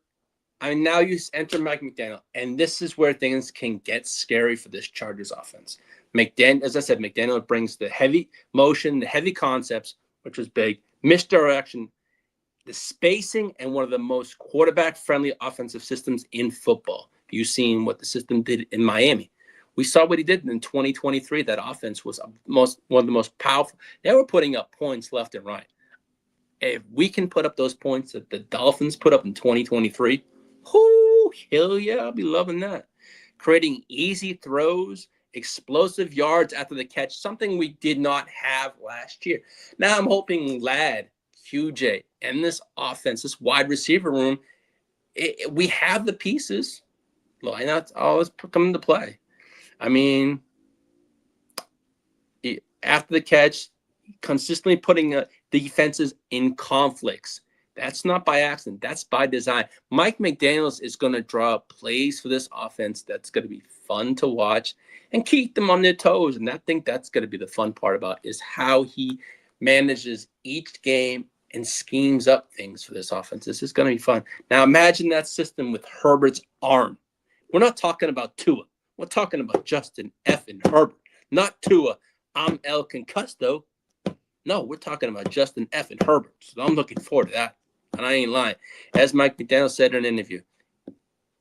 I mean, now you enter Mike McDaniel, and this is where things can get scary for this Chargers offense. As I said, McDaniel brings the heavy motion, the heavy concepts, which was big, misdirection, the spacing, and one of the most quarterback-friendly offensive systems in football. You've seen what the system did in Miami. We saw what he did in 2023. That offense was one of the most powerful. They were putting up points left and right. If we can put up those points that the Dolphins put up in 2023, hell yeah, I'll be loving that. Creating easy throws, explosive yards after the catch, something we did not have last year. Now I'm hoping Ladd, QJ, and this offense, this wide receiver room, we have the pieces. Why not always come into play? I mean, after the catch, consistently putting defenses in conflicts. That's not by accident. That's by design. Mike McDaniel is going to draw plays for this offense that's going to be fun to watch and keep them on their toes. And I think that's going to be the fun part about is how he manages each game and schemes up things for this offense. This is going to be fun. Now imagine that system with Herbert's arm. We're not talking about Tua. We're talking about Justin F. and Herbert. Not Tua. I'm El Concusto. No, we're talking about Justin F. and Herbert. So I'm looking forward to that. And I ain't lying. As Mike McDaniel said in an interview,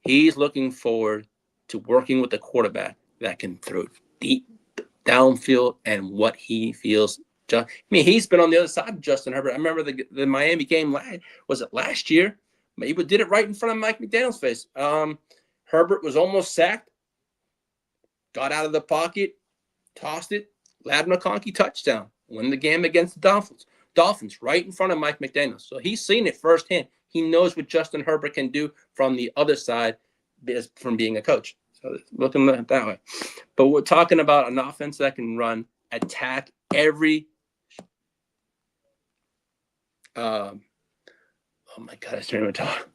he's looking forward to working with a quarterback that can throw deep downfield and what he feels. I mean, he's been on the other side of Justin Herbert. I remember the Miami game, was it last year? He did it right in front of Mike McDaniel's face. Herbert was almost sacked, got out of the pocket, tossed it, Ladd McConkey touchdown, win the game against the Dolphins right in front of Mike McDaniel. So he's seen it firsthand. He knows what Justin Herbert can do from the other side from being a coach. So looking at it that way. But we're talking about an offense that can run, attack every oh my God, I can't even talk.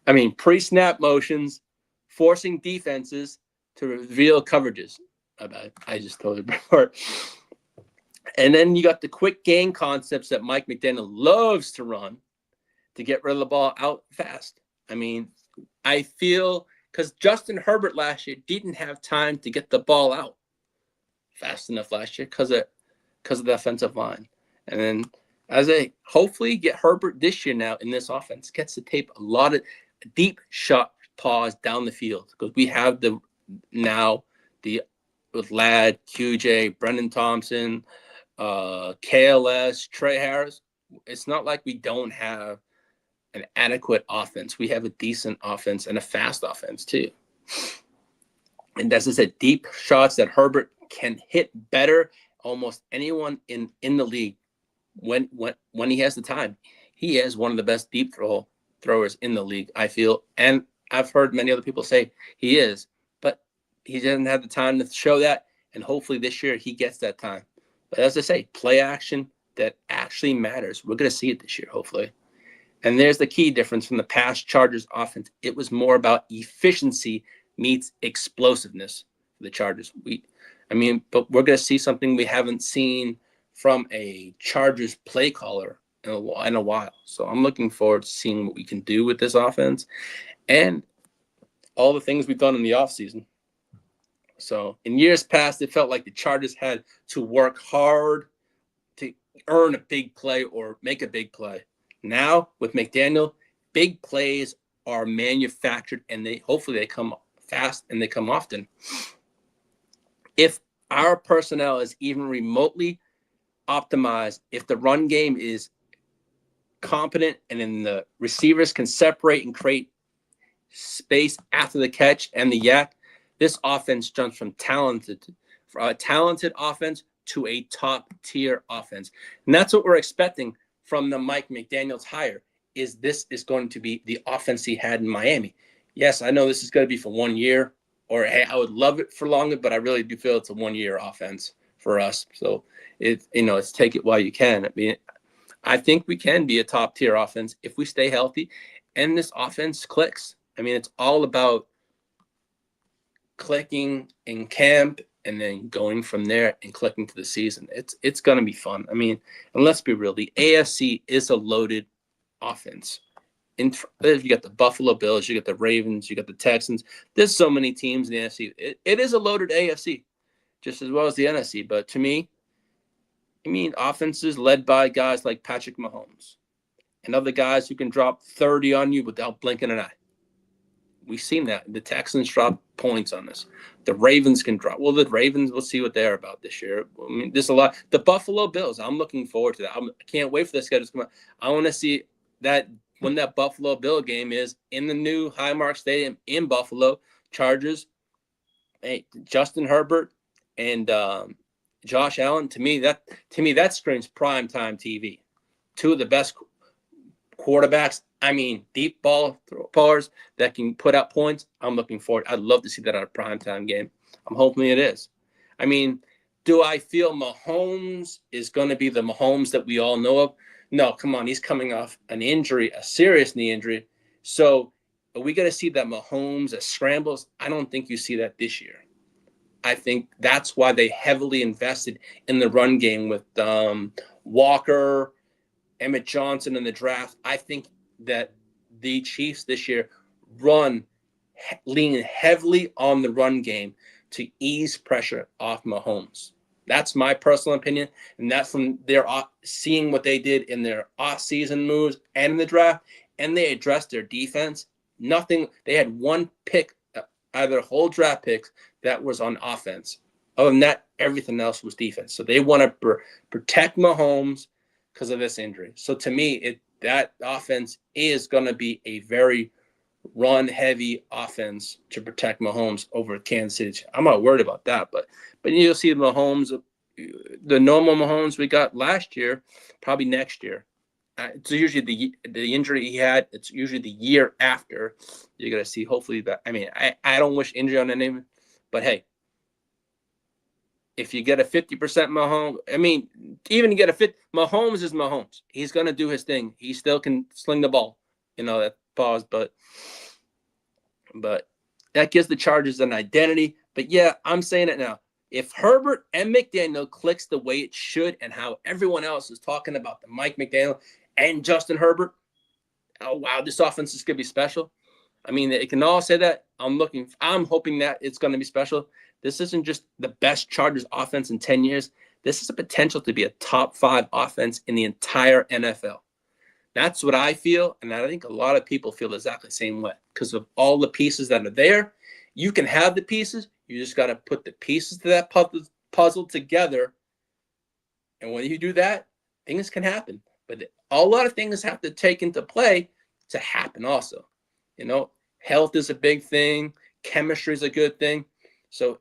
I mean, pre-snap motions, forcing defenses to reveal coverages. I just told you before. And then you got the quick game concepts that Mike McDaniel loves to run to get rid of the ball out fast. I mean, I feel because Justin Herbert last year didn't have time to get the ball out fast enough last year because of the offensive line. And then as I hopefully get Herbert this year now in this offense, gets to tape a lot of deep shot pause down the field because we have with Ladd, QJ, Brendan Thompson, KLS, Trey Harris. It's not like we don't have an adequate offense. We have a decent offense and a fast offense too. And as I said, deep shots that Herbert can hit better almost anyone in the league when he has the time. He is one of the best deep throwers in the league, I feel. And I've heard many other people say he is, but he doesn't have the time to show that. And hopefully this year he gets that time. But as I say, play action that actually matters. We're going to see it this year, hopefully. And there's the key difference from the past Chargers offense. It was more about efficiency meets explosiveness for the Chargers. But we're going to see something we haven't seen from a Chargers play caller in a while. So I'm looking forward to seeing what we can do with this offense and all the things we've done in the offseason. So in years past, it felt like the Chargers had to work hard to earn a big play or make a big play. Now with McDaniel, big plays are manufactured, and hopefully they come fast and they come often. If our personnel is even remotely optimized, if the run game is competent and then the receivers can separate and create space after the catch and the yak, this offense jumps from talented offense to a top tier offense. And that's what we're expecting from the Mike McDaniel's hire. This is going to be the offense he had in Miami. Yes, I know this is going to be for 1 year, or hey, I would love it for longer, but I really do feel it's a 1 year offense for us. So it's take it while you can. I mean, I think we can be a top tier offense if we stay healthy and this offense clicks. I mean, it's all about clicking in camp and then going from there and clicking to the season. It's going to be fun. I mean, and let's be real, the AFC is a loaded offense. You got the Buffalo Bills, you got the Ravens, you got the Texans. There's so many teams in the NFC. It is a loaded AFC, just as well as the NFC. But to me, I mean, offenses led by guys like Patrick Mahomes and other guys who can drop 30 on you without blinking an eye. We've seen that. The Texans drop points on us. The Ravens can drop. Well, the Ravens, we'll see what they're about this year. I mean, there's a lot. The Buffalo Bills, I'm looking forward to that. I can't wait for this schedule to come out. I want to see that when that Buffalo Bill game is in the new Highmark Stadium in Buffalo. Chargers, hey, Justin Herbert and Josh Allen. To me, that screams primetime TV. Two of the best quarterbacks. I mean, deep ball throwers that can put out points. I'm looking forward. I'd love to see that on a primetime game. I'm hoping it is. I mean, do I feel Mahomes is going to be the Mahomes that we all know of? No, come on. He's coming off an injury, a serious knee injury. So are we going to see that Mahomes as scrambles? I don't think you see that this year. I think that's why they heavily invested in the run game with Walker, Emmett Johnson in the draft. I think that the Chiefs this year lean heavily on the run game to ease pressure off Mahomes. That's my personal opinion, and that's from their seeing what they did in their off-season moves and in the draft, and they addressed their defense. Nothing. They had one pick out of their whole draft picks that was on offense. Other than that, everything else was defense. So they want to protect Mahomes because of this injury. So to me, that offense is going to be a very run-heavy offense to protect Mahomes over Kansas City. I'm not worried about that, but you'll see Mahomes, the normal Mahomes we got last year, probably next year. It's usually the injury he had. It's usually the year after. You're going to see hopefully that. I mean, I don't wish injury on anyone, but hey, if you get a 50% Mahomes, I mean, even to get a 50, Mahomes is Mahomes. He's going to do his thing. He still can sling the ball. That pause, but that gives the Chargers an identity. But yeah, I'm saying it now. If Herbert and McDaniel clicks the way it should and how everyone else is talking about the Mike McDaniel and Justin Herbert, oh, wow, this offense is going to be special. I mean, they can all say that. I'm hoping that it's going to be special. This isn't just the best Chargers offense in 10 years. This is a potential to be a top 5 offense in the entire NFL. That's what I feel, and I think a lot of people feel exactly the same way because of all the pieces that are there. You can have the pieces. You just got to put the pieces to that puzzle together, and when you do that, things can happen. But a lot of things have to take into play to happen also. Health is a big thing. Chemistry is a good thing. So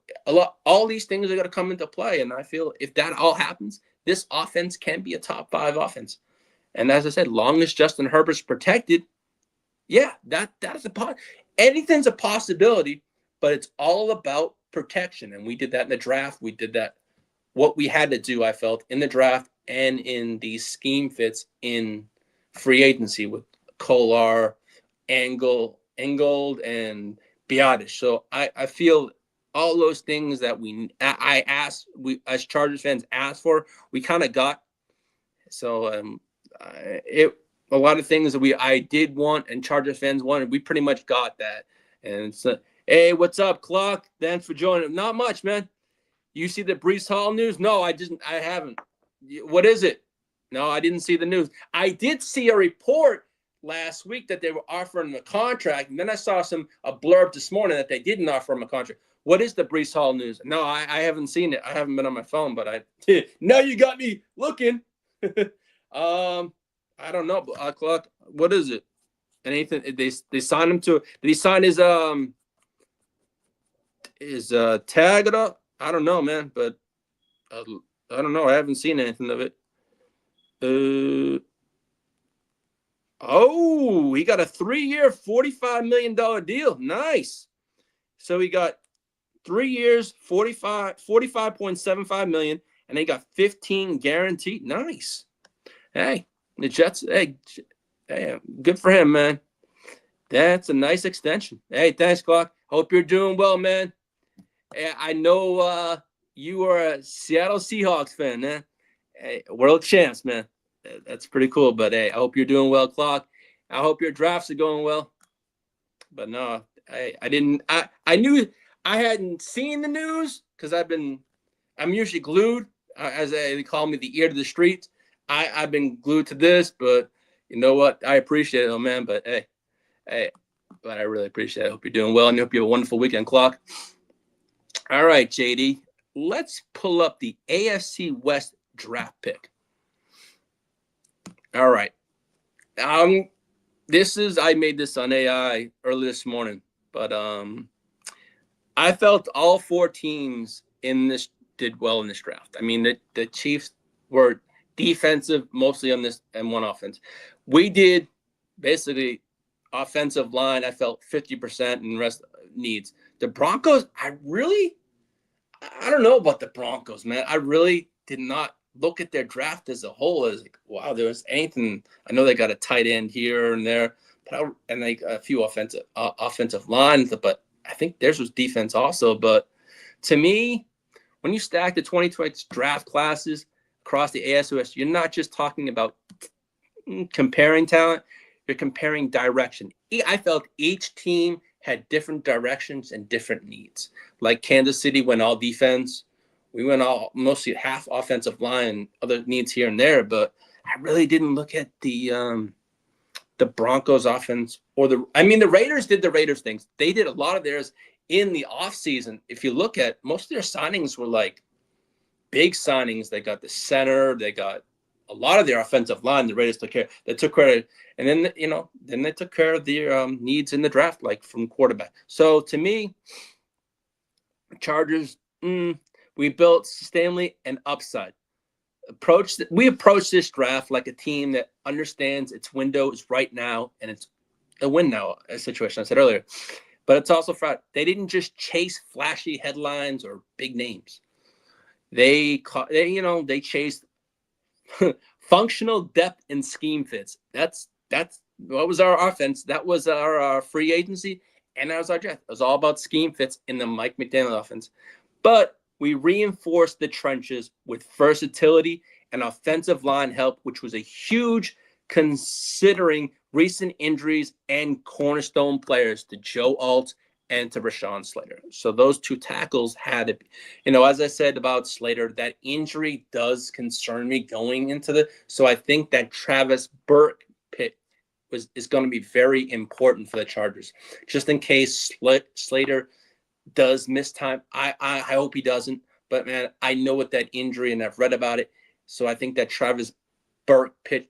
all these things are going to come into play, and I feel if that all happens, this offense can be a top 5 offense. And as I said, long as Justin Herbert's protected, yeah, that is anything's a possibility, but it's all about protection. And we did that in the draft. We did that, what we had to do, I felt, in the draft and in these scheme fits in free agency with Kolar, Ingold, and Biotish. So I feel all those things that we as Chargers fans asked for, we kind of got. So a lot of things that I did want and Chargers fans wanted, we pretty much got that. And Hey, what's up, Clock? Thanks for joining. Not much, man. You see the Brees Hall news? No, I haven't. What is it? No, I didn't see the news. I did see a report last week that they were offering him a contract, and then I saw a blurb this morning that they didn't offer him a contract. What is the Brees Hall news? No, I haven't seen it. I haven't been on my phone, but now you got me looking. I don't know. Clock. What is it? Anything? They signed him to? Did he sign his tag it up? I don't know, man, but I don't know. I haven't seen anything of it. He got a 3-year, $45 million deal. Nice. So he got 3 years, 45.75 million, and they got 15 guaranteed. Nice. Hey, the Jets. Hey, good for him, man. That's a nice extension. Hey, thanks, Clock. Hope you're doing well, man. I know you are a Seattle Seahawks fan, man. Hey, world champs, man. That's pretty cool. But hey, I hope you're doing well, Clock. I hope your drafts are going well. But no, I didn't. I knew I hadn't seen the news because I'm usually glued, as they call me, the ear to the street. I've been glued to this, but you know what? I appreciate it, man. But hey, but I really appreciate it. I hope you're doing well, and I hope you have a wonderful weekend, Clock. All right, JD, let's pull up the AFC West draft pick. All right. I made this on AI early this morning, but I felt all 4 teams in this did well in this draft. I mean, the Chiefs were defensive mostly on this and one offense. We did basically offensive line. I felt 50% and the rest needs. The Broncos, I don't know about the Broncos, man. I really did not look at their draft as a whole as like, wow, there was anything. I know they got a tight end here and there, and like a few offensive lines, but I think theirs was defense also. But to me, when you stack the 2020 draft classes across the AFC West, you're not just talking about comparing talent, you're comparing direction. I felt each team had different directions and different needs. Like Kansas City went all defense. We went all mostly half offensive line, other needs here and there. But I really didn't look at the Broncos offense the Raiders did the Raiders things. They did a lot of theirs in the offseason. If you look at most of their signings were like big signings. They got the center. They got a lot of their offensive line. The Raiders took care. They took credit. And then, then they took care of their needs in the draft, like from quarterback. So to me, Chargers, we built sustainably and upside. We approach this draft like a team that understands its window is right now, and it's a win now situation I said earlier. But it's also they didn't just chase flashy headlines or big names. They chased functional depth and scheme fits. That's what was our offense. That was our free agency, and that was our draft. It was all about scheme fits in the Mike McDaniel offense. But we reinforced the trenches with versatility and offensive line help, which was a huge considering recent injuries and cornerstone players to Joe Alt and to Rashawn Slater. So those 2 tackles had to be, as I said about Slater, that injury does concern me going into so I think that Travis Burke pick is going to be very important for the Chargers. Just in case Slater does miss time. I hope he doesn't, but man, I know what that injury and I've read about it. So I think that Travis Burke pick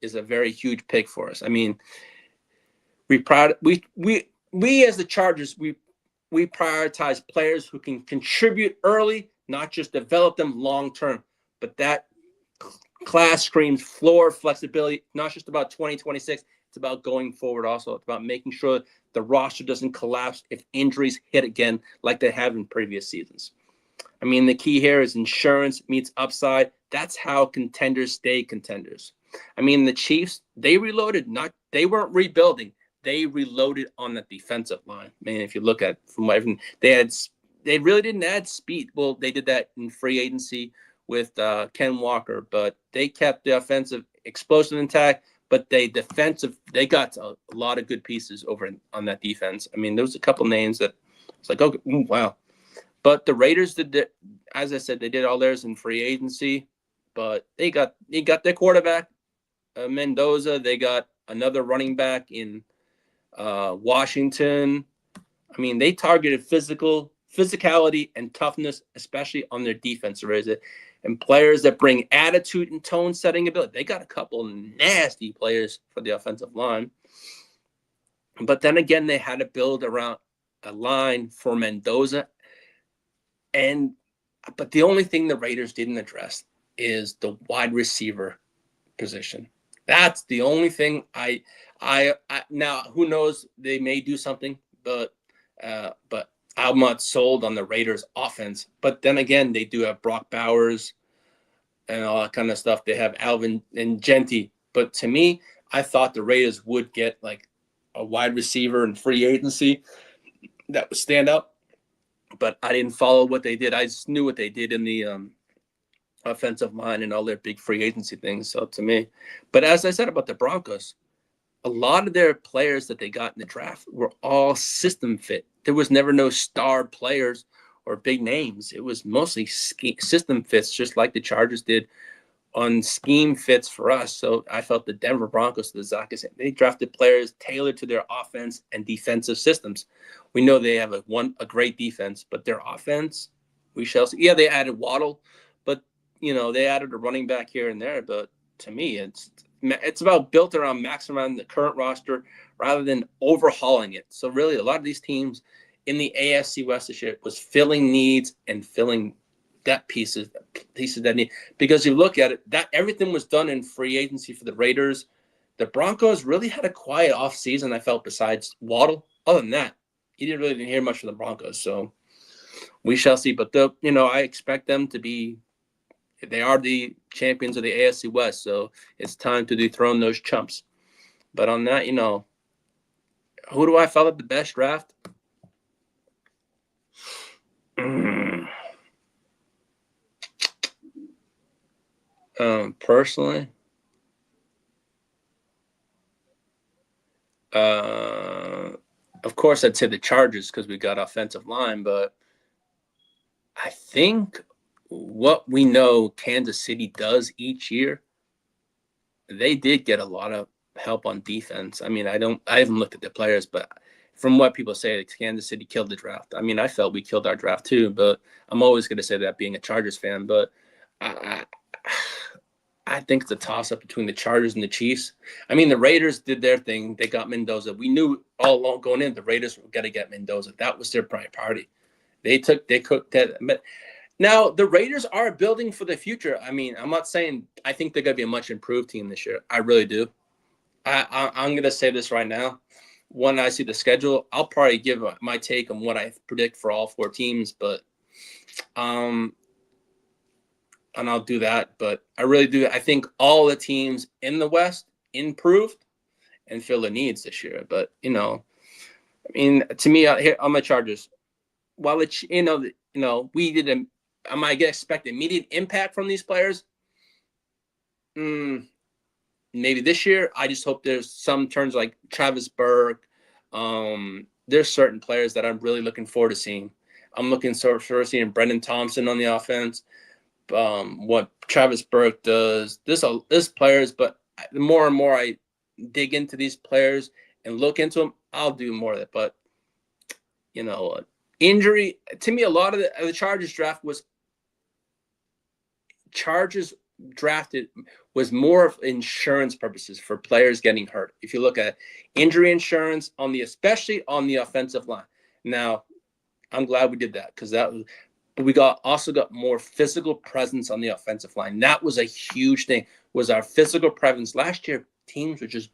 is a very huge pick for us. I mean, we as the Chargers, we prioritize players who can contribute early, not just develop them long term. But that class screams floor flexibility, not just about 2026. It's about going forward also. It's about making sure the roster doesn't collapse if injuries hit again like they have in previous seasons. I mean, the key here is insurance meets upside. That's how contenders stay contenders. I mean, the Chiefs, they reloaded. They weren't rebuilding. They reloaded on the defensive line. Man, if you look at from everything, they really didn't add speed. Well, they did that in free agency with Ken Walker, but they kept the offensive explosive intact. but they got a lot of good pieces over on that defense. I mean, there was a couple names that it's like, okay, wow. But the Raiders as I said, they did all theirs in free agency, but they got their quarterback, Mendoza. They got another running back in Washington. I mean, they targeted physicality and toughness, especially on their defense, and players that bring attitude and tone setting ability. They got a couple nasty players for the offensive line. But then again, they had to build around a line for Mendoza. But the only thing the Raiders didn't address is the wide receiver position. That's the only thing I now, who knows, they may do something, but I'm not sold on the Raiders offense. But then again, they do have Brock Bowers and all that kind of stuff. They have Alvin and Genti. But to me, I thought the Raiders would get like a wide receiver in free agency that would stand up. But I didn't follow what they did. I just knew what they did in the offensive line and all their big free agency things. So to me, but as I said about the Broncos, a lot of their players that they got in the draft were all system fit. There was never no star players or big names. It was mostly system fits, just like the Chargers did on scheme fits for us. So I felt the Denver Broncos, they drafted players tailored to their offense and defensive systems. We know they have a great defense, but their offense, we shall see. Yeah, they added Waddle, but they added a running back here and there. But to me, it's about built around maximizing the current roster rather than overhauling it. So really, a lot of these teams in the AFC West this year was filling needs and filling that pieces that need. Because you look at it, that everything was done in free agency for the Raiders. The Broncos really had a quiet offseason, I felt, besides Waddle. Other than that, you didn't hear much from the Broncos. So we shall see. But I expect them to be. They are the champions of the AFC West, so it's time to dethrone those chumps. But on that, who do I feel at the best draft? Personally, of course, I'd say the Chargers because we got offensive line, but I think what we know Kansas City does each year, they did get a lot of help on defense. I mean, I haven't looked at the players, but from what people say, Kansas City killed the draft. I mean, I felt we killed our draft too, but I'm always going to say that being a Chargers fan. But I think it's a toss-up between the Chargers and the Chiefs. I mean, the Raiders did their thing. They got Mendoza. We knew all along going in, the Raiders were going to get Mendoza. That was their priority. They cooked that. But now, the Raiders are building for the future. I mean, I'm not saying I think they're going to be a much improved team this year. I really do. I'm going to say this right now. When I see the schedule, I'll probably give my take on what I predict for all four teams. But and I'll do that. But I really do. I think all the teams in the West improved and fill the needs this year. But, I mean, to me, here on my Chargers, while it's, we did I might expect immediate impact from these players. Maybe this year. I just hope there's some turns like Travis Burke. There's certain players that I'm really looking forward to seeing. I'm looking forward to seeing Brendan Thompson on the offense. What Travis Burke does. This players, but the more and more I dig into these players and look into them, I'll do more of that. But injury to me, a lot of the Chargers draft was more of insurance purposes for players getting hurt. If you look at injury insurance especially on the offensive line. Now, I'm glad we did that because we also got more physical presence on the offensive line. That was a huge thing. Was our physical presence last year? Teams would just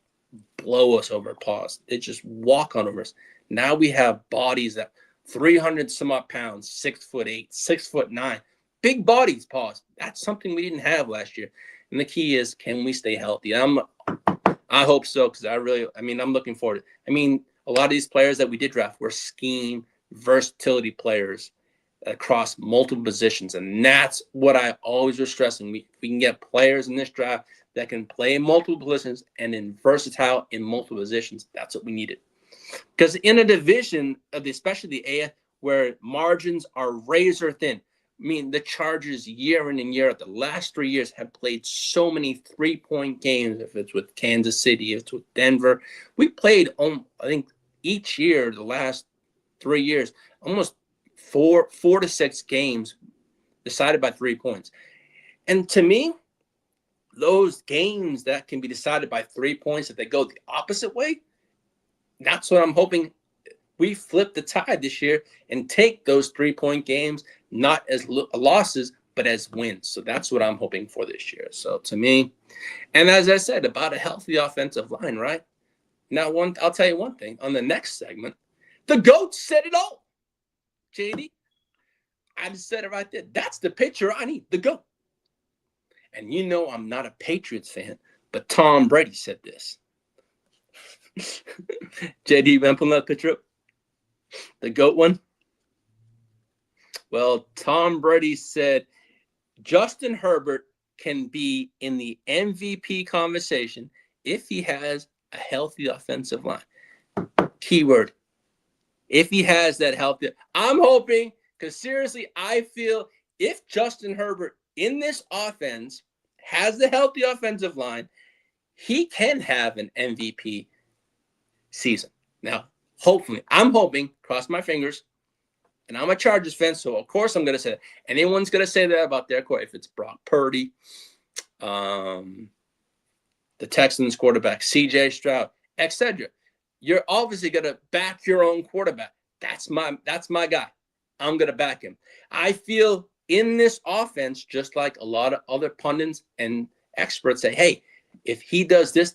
blow us over. Pause. They just walk on over us. Now we have bodies that 300 some odd pounds, 6'8", 6'9", big bodies. Pause. That's something we didn't have last year. And the key is, can we stay healthy? I hope so because I'm looking forward to it. I mean, a lot of these players that we did draft were scheme versatility players across multiple positions, and that's what I always was stressing. We can get players in this draft that can play in multiple positions and in versatile in multiple positions. That's what we needed. Because in a division, especially the AF, where margins are razor thin, I mean, the Chargers year in and year out, the last 3 years have played so many 3-point games. If it's with Kansas City, if it's with Denver, we played I think each year, the last 3 years, almost four to six games decided by 3 points. And to me, those games that can be decided by 3 points, if they go the opposite way, that's what I'm hoping we flip the tide this year and take those 3-point games, not as losses, but as wins. So that's what I'm hoping for this year. So to me, and as I said, about a healthy offensive line, right? Now, I'll tell you one thing. On the next segment, the GOAT said it all. JD, I just said it right there. That's the picture I need, the GOAT. And you know I'm not a Patriots fan, but Tom Brady said this. JD, you want to pull that picture up? The GOAT one? Well, Tom Brady said Justin Herbert can be in the MVP conversation if he has a healthy offensive line. Keyword. If he has that healthy. I'm hoping, because seriously, I feel if Justin Herbert in this offense has the healthy offensive line, he can have an MVP season. Now, hopefully, I'm hoping, cross my fingers, and I'm a Chargers fan, so of course I'm going to say that. Anyone's going to say that about their quarterback, if it's Brock Purdy, the Texans quarterback, CJ Stroud, etc. You're obviously going to back your own quarterback. That's my guy. I'm going to back him. I feel in this offense, just like a lot of other pundits and experts say, hey, if he does this,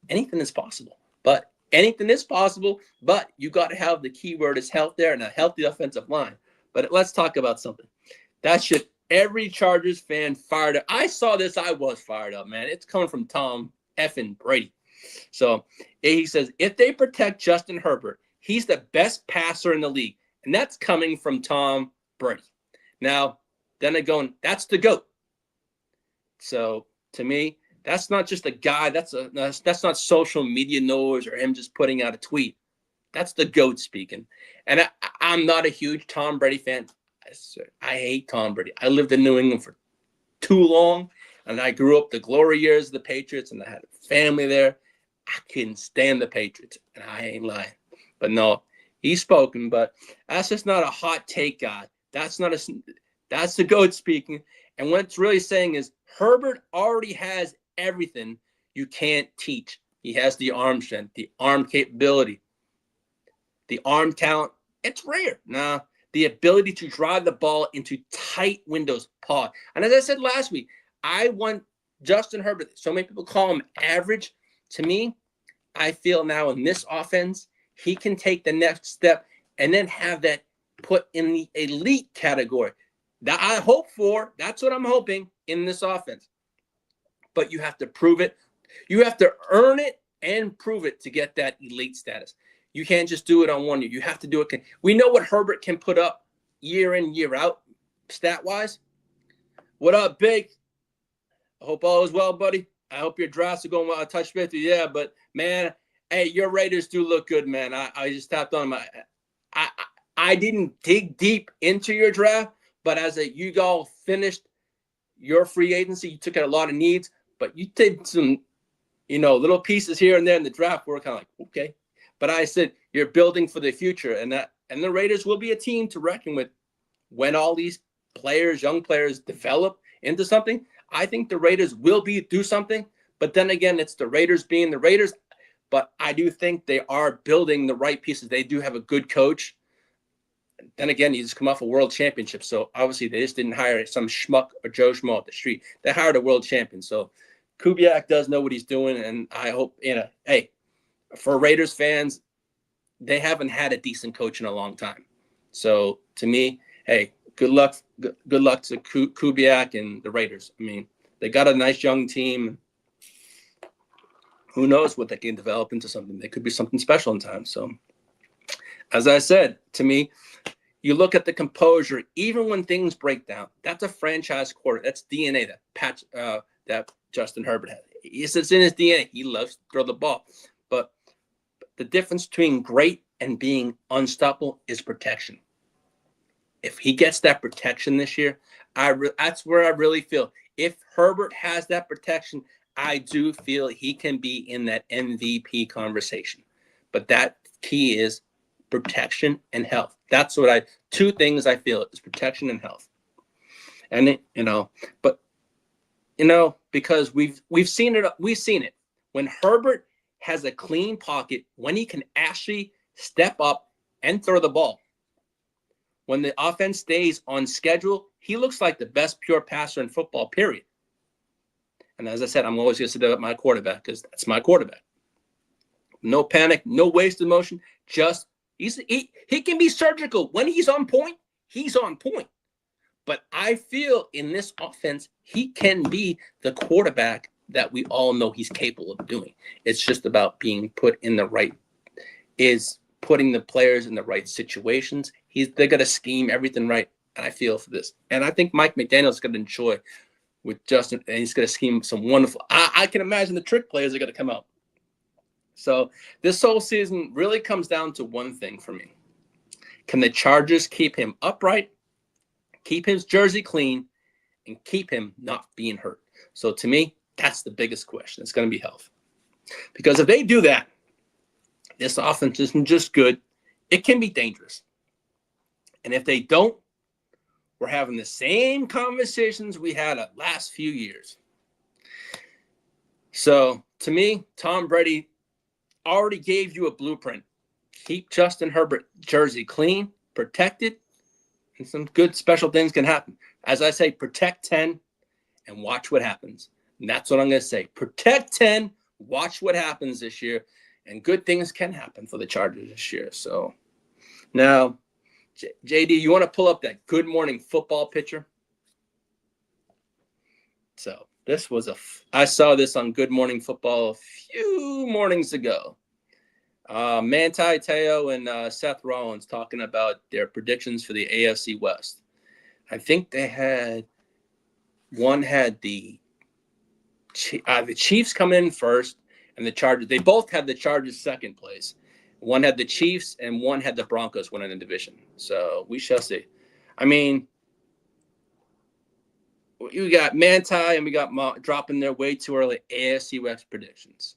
anything is possible. But anything is possible, but you got to have the key word is health there and a healthy offensive line. But let's talk about something. That should every Chargers fan fired up. I saw this. I was fired up, man. It's coming from Tom effing Brady. So he says, if they protect Justin Herbert, he's the best passer in the league. And that's coming from Tom Brady. Now, then they're going, that's the GOAT. So to me, that's not just a guy. That's not social media noise or him just putting out a tweet. That's the GOAT speaking. And I'm not a huge Tom Brady fan. I hate Tom Brady. I lived in New England for too long, and I grew up the glory years of the Patriots, and I had a family there. I couldn't stand the Patriots, and I ain't lying. But no, he's spoken. But that's just not a hot take guy. That's the GOAT speaking. And what it's really saying is Herbert already has everything you can't teach. He has the arm strength, the arm capability, the arm talent. It's rare. Now, the ability to drive the ball into tight windows, Paul. And as I said last week, I want Justin Herbert. So many people call him average. To me, I feel now in this offense, he can take the next step and then have that put in the elite category. That I hope for. That's what I'm hoping in this offense. But you have to prove it. You have to earn it and prove it to get that elite status. You can't just do it on 1 year. You have to do it. We know what Herbert can put up year in, year out, stat-wise. What up, Big? I hope all is well, buddy. I hope your drafts are going well. I touched base with you. Yeah, but, man, hey, your Raiders do look good, man. I just tapped on my – I didn't dig deep into your draft, but as you all finished your free agency, you took out a lot of needs, but you did some, little pieces here and there in the draft. We're kind of like, okay. But I said, you're building for the future, and the Raiders will be a team to reckon with when all these players, young players, develop into something. I think the Raiders will do something, but then again, it's the Raiders being the Raiders. But I do think they are building the right pieces. They do have a good coach. Then again, he just come off a world championship. So obviously they just didn't hire some schmuck or Joe Schmo at the street. They hired a world champion. So Kubiak does know what he's doing. And I hope, hey, for Raiders fans, they haven't had a decent coach in a long time. So to me, hey, good luck to Kubiak and the Raiders. I mean, they got a nice young team. Who knows what they can develop into something. They could be something special in time. So as I said, to me, you look at the composure, even when things break down. That's a franchise quarter. That's DNA. That that Justin Herbert has. It's in his DNA. He loves to throw the ball. But the difference between great and being unstoppable is protection. If he gets that protection this year, that's where I really feel. If Herbert has that protection, I do feel he can be in that MVP conversation. But that key is protection and health. That's what two things I feel is protection and health. And because we've seen it when Herbert has a clean pocket, when he can actually step up and throw the ball. When the offense stays on schedule, he looks like the best pure passer in football, period. And as I said, I'm always going to say that about my quarterback because that's my quarterback. No panic, no wasted motion. Just he can be surgical. When he's on point, he's on point. But I feel in this offense, he can be the quarterback that we all know he's capable of doing. It's just about being putting the players in the right situations. They're going to scheme everything right. And I feel for this. And I think Mike McDaniel is going to enjoy with Justin, and he's going to scheme some wonderful. I can imagine the trick players are going to come out. So this whole season really comes down to one thing for me. Can the Chargers keep him upright, keep his jersey clean, and keep him not being hurt? So to me, that's the biggest question. It's going to be health. Because if they do that, this offense isn't just good. It can be dangerous. And if they don't, we're having the same conversations we had the last few years. So to me, Tom Brady already gave you a blueprint. Keep Justin Herbert jersey clean, protected, and some good special things can happen. As I say, protect 10 and watch what happens. And that's what I'm going to say. Protect 10, watch what happens this year, and good things can happen for the Chargers this year. So now, JD, you want to pull up that Good Morning Football picture? So this was I saw this on Good Morning Football a few mornings ago. Manti Te'o and Seth Rollins talking about their predictions for the AFC West. I think one had the Chiefs coming in first and the Chargers. They both had the Chargers second place. One had the Chiefs and one had the Broncos winning the division. So we shall see. I mean, we got Manti and we got dropping their way too early AFC West predictions.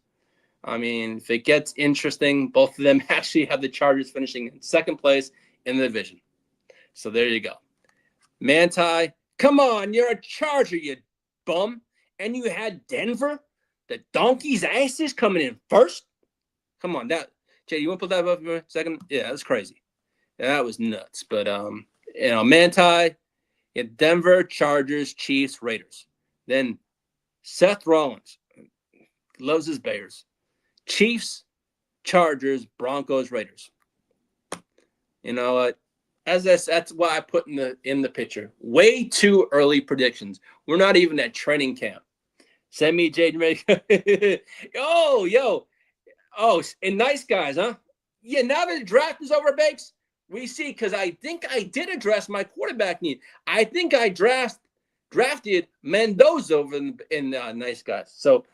I mean, if it gets interesting, both of them actually have the Chargers finishing in second place in the division. So there you go. Manti, come on, you're a Charger, you bum. And you had Denver, the donkey's asses, coming in first. Come on, Jay, you want to put that up for a second? Yeah, that's crazy. Yeah, that was nuts. But Manti, Denver, Chargers, Chiefs, Raiders. Then Seth Rollins loves his Bears. Chiefs, Chargers, Broncos, Raiders. You know what? That's why I put in the picture. Way too early predictions. We're not even at training camp. Send me Jaden. Yo. Oh, and nice guys, huh? Yeah, now that the draft is over, Bakes, we see, because I think I did address my quarterback need. I think I drafted Mendoza over in nice guys. So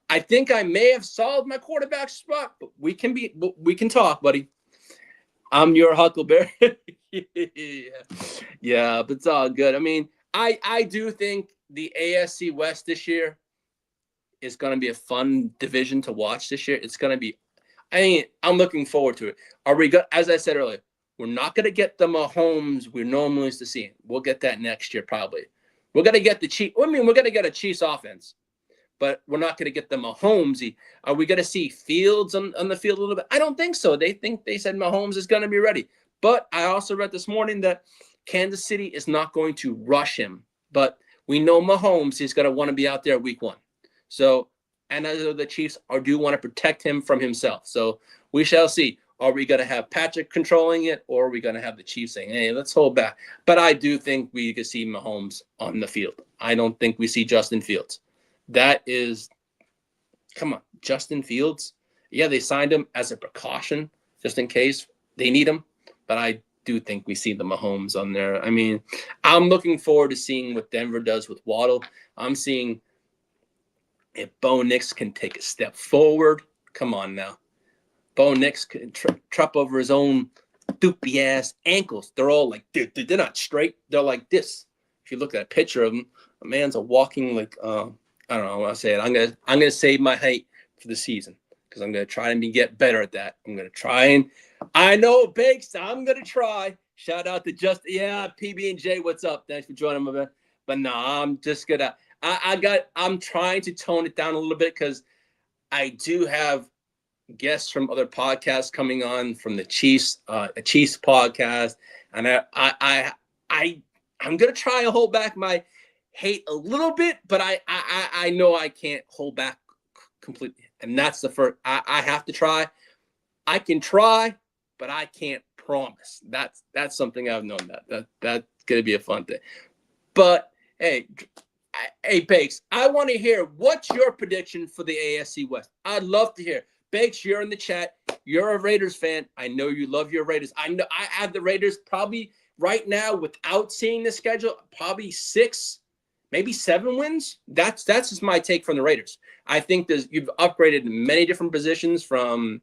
I think I may have solved my quarterback spot, but we can talk, buddy. I'm your Huckleberry. Yeah, but it's all good. I mean, I do think the AFC West this year is going to be a fun division to watch this year. It's going to be, I'm looking forward to it. As I said earlier, we're not going to get the Mahomes we're normally used to seeing. We'll get that next year probably. We're going to get the Chiefs. We're going to get a Chiefs offense, but we're not going to get the Mahomes. Are we going to see Fields on the field a little bit? I don't think so. They said Mahomes is going to be ready. But I also read this morning that Kansas City is not going to rush him. But we know Mahomes is going to want to be out there week one. So, and as the Chiefs do want to protect him from himself. So we shall see. Are we going to have Patrick controlling it, or are we going to have the Chiefs saying, hey, let's hold back? But I do think we could see Mahomes on the field. I don't think we see Justin Fields. Come on, Justin Fields. Yeah, they signed him as a precaution just in case they need him. But I do think we see the Mahomes on there. I mean, I'm looking forward to seeing what Denver does with Waddle. I'm seeing if Bo Nix can take a step forward, come on now. Bo Nix can trip over his own doopy ass ankles. They're all like, they're not straight. They're like this. If you look at a picture of him, a man's a walking like, I don't know what I say it. I'm gonna save my height for the season because I'm gonna try and get better at that. I'm gonna try and I know Bakes. I'm gonna try. Shout out to PB&J. What's up? Thanks for joining me, man. But no, I'm just gonna. I'm trying to tone it down a little bit because I do have guests from other podcasts coming on from the Chiefs, a Chiefs podcast, and I'm gonna try and hold back my hate a little bit, but I know I can't hold back completely, and that's the first. I have to try. I can try, but I can't promise. That's something I've known that's gonna be a fun thing. But hey, Bakes, I want to hear what's your prediction for the AFC West. I'd love to hear. Bakes, you're in the chat. You're a Raiders fan. I know you love your Raiders. I know I have the Raiders probably right now without seeing the schedule, probably 6, maybe 7 wins. That's just my take from the Raiders. I think you've upgraded many different positions from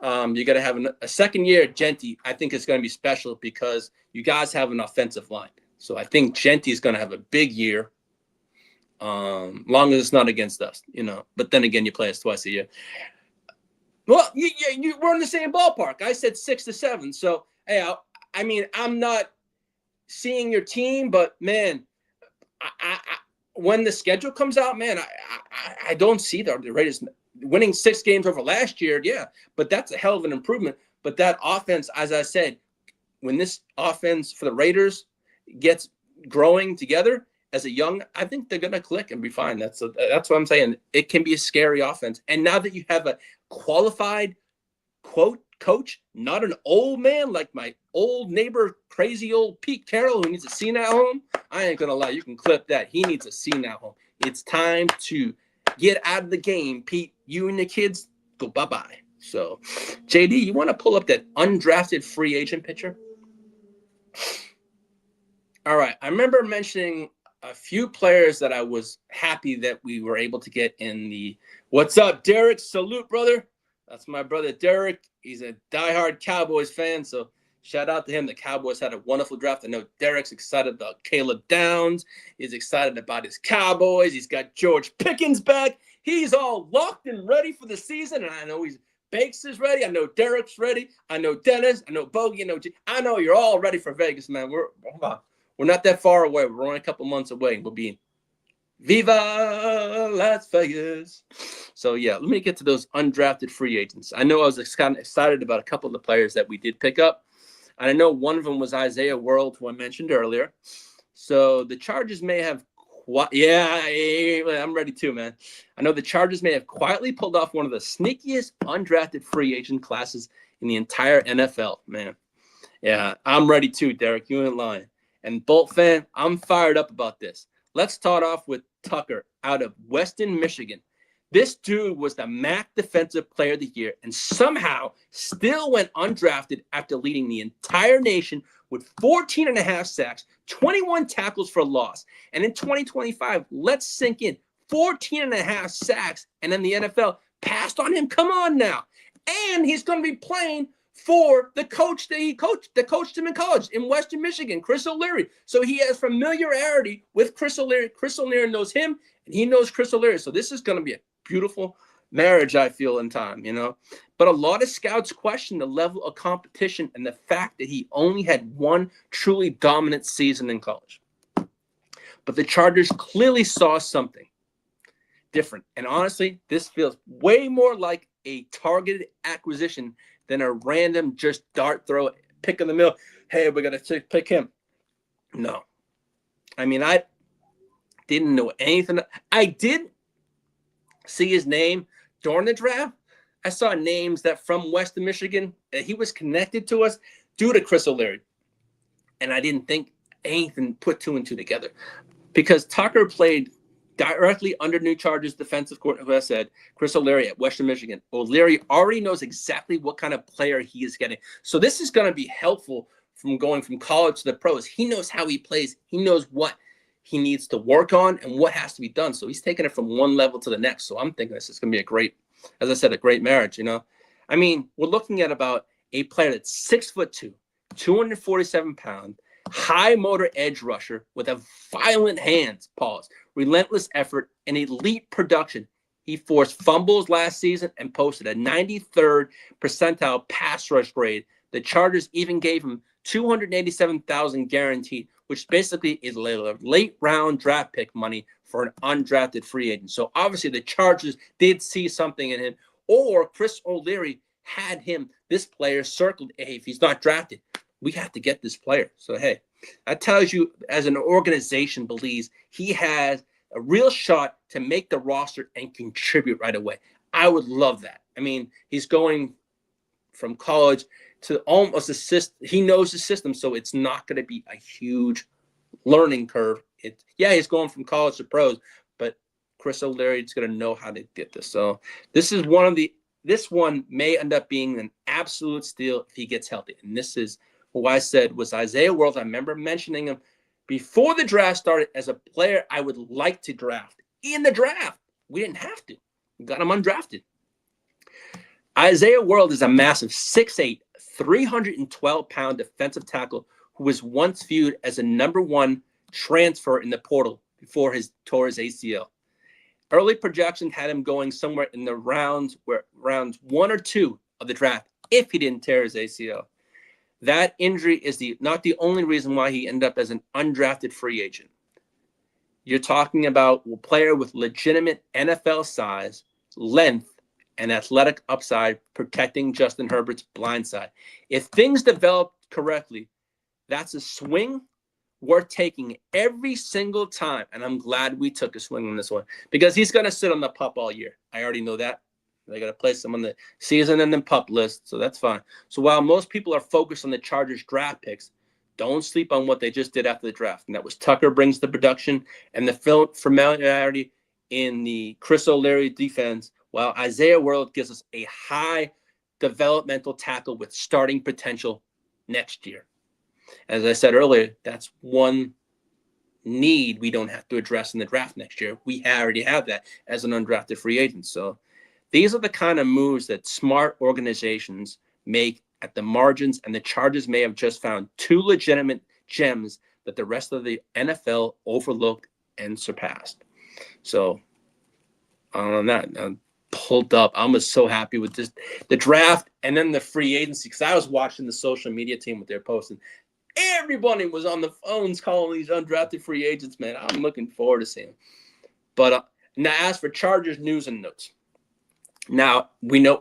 you got to have a second year at Genty. I think it's going to be special because you guys have an offensive line. So I think Genty is going to have a big year. Long as it's not against us, but then again, you play us twice a year. Well, we're in the same ballpark. I said 6 to 7. So, hey, I mean, I'm not seeing your team, but man, I when the schedule comes out, man, I don't see the Raiders winning 6 games over last year. Yeah, but that's a hell of an improvement. But that offense, as I said, when this offense for the Raiders gets growing together as a young, I think they're going to click and be fine. That's what I'm saying. It can be a scary offense. And now that you have a qualified coach, not an old man like my old neighbor, crazy old Pete Carroll, who needs a senile home, I ain't going to lie. You can clip that. He needs a senile home. It's time to get out of the game, Pete. You and the kids go bye-bye. So, JD, you want to pull up that undrafted free agent picture? All right. I remember mentioning a few players that I was happy that we were able to get in the – what's up, Derek? Salute, brother. That's my brother, Derek. He's a diehard Cowboys fan, so shout out to him. The Cowboys had a wonderful draft. I know Derek's excited about Caleb Downs. He's excited about his Cowboys. He's got George Pickens back. He's all locked and ready for the season, and I know Bakes is ready. I know Derek's ready. I know Dennis. I know Bogey. I know you're all ready for Vegas, man. We're not that far away. We're only a couple months away. We'll be in Viva Las Vegas. So, yeah, let me get to those undrafted free agents. I know I was kind of excited about a couple of the players that we did pick up. And I know one of them was Isaiah World, who I mentioned earlier. So the Chargers may have I'm ready too, man. I know the Chargers may have quietly pulled off one of the sneakiest undrafted free agent classes in the entire NFL, man. Yeah, I'm ready too, Derek. You ain't lying. And Bolt fan, I'm fired up about this. Let's start off with Tucker out of Weston, Michigan. This dude was the MAC Defensive Player of the Year and somehow still went undrafted after leading the entire nation with 14.5 sacks, 21 tackles for loss. And in 2025, let's sink in, 14.5 sacks, and then the NFL passed on him. Come on now. And he's going to be playing for the coach that coached him in college in Western Michigan, Chris O'Leary. So he has familiarity with Chris O'Leary. Chris O'Leary knows him, and he knows Chris O'Leary. So this is going to be a beautiful marriage, I feel, in time, But a lot of scouts question the level of competition and the fact that he only had one truly dominant season in college. But the Chargers clearly saw something different. And honestly, this feels way more like a targeted acquisition than a random just dart throw, pick in the middle. Hey, we're going to pick him. No. I mean, I didn't know anything. I did see his name during the draft. I saw names that from Western Michigan, he was connected to us due to Chris O'Leary. And I didn't think anything put 2 and 2 together because Tucker played directly under new Chargers defensive coordinator, who I said, Chris O'Leary at Western Michigan. O'Leary already knows exactly what kind of player he is getting. So this is going to be helpful from going from college to the pros. He knows how he plays. He knows what he needs to work on and what has to be done. So he's taking it from one level to the next. So I'm thinking this is going to be a great, as I said, a great marriage, you know. I mean, we're looking at about a player that's 6'2", 247 pounds, high motor edge rusher with a violent hands, relentless effort, and elite production. He forced fumbles last season and posted a 93rd percentile pass rush grade. The Chargers even gave him $287,000 guaranteed, which basically is late round draft pick money for an undrafted free agent. So obviously the Chargers did see something in him, or Chris O'Leary had this player circled. Hey, if he's not drafted, we have to get this player. So, hey, that tells you as an organization believes he has a real shot to make the roster and contribute right away. I would love that. I mean, he's going from college to almost he knows the system, so it's not going to be a huge learning curve. He's going from college to pros, but Chris O'Leary is going to know how to get this. So this one may end up being an absolute steal if he gets healthy. And this is who I said was Isaiah World. I remember mentioning him before the draft started as a player I would like to draft. In the draft, we didn't have to. We got him undrafted. Isaiah World is a massive 6'8", 312-pound defensive tackle who was once viewed as a number one transfer in the portal before he tore his ACL. Early projections had him going somewhere in the rounds 1 or 2 of the draft if he didn't tear his ACL. That injury is not the only reason why he ended up as an undrafted free agent. You're talking about a player with legitimate NFL size, length, and athletic upside protecting Justin Herbert's blind side. If things develop correctly, that's a swing worth taking every single time. And I'm glad we took a swing on this one because he's going to sit on the pup all year. I already know that. They got to place him on the season and then pup list, so that's fine. So while most people are focused on the Chargers draft picks, don't sleep on what they just did after the draft. And that was Tucker brings the production and the familiarity in the Chris O'Leary defense, while Isaiah World gives us a high developmental tackle with starting potential next year. As I said earlier, that's one need we don't have to address in the draft next year. We already have that as an undrafted free agent. So these are the kind of moves that smart organizations make at the margins, and the Chargers may have just found 2 legitimate gems that the rest of the NFL overlooked and surpassed. So on that, I'm pulled up. I was so happy with the draft and then the free agency, because I was watching the social media team what they're posting. Everybody was on the phones calling these undrafted free agents, man. I'm looking forward to seeing them. But now as for Chargers news and notes. Now,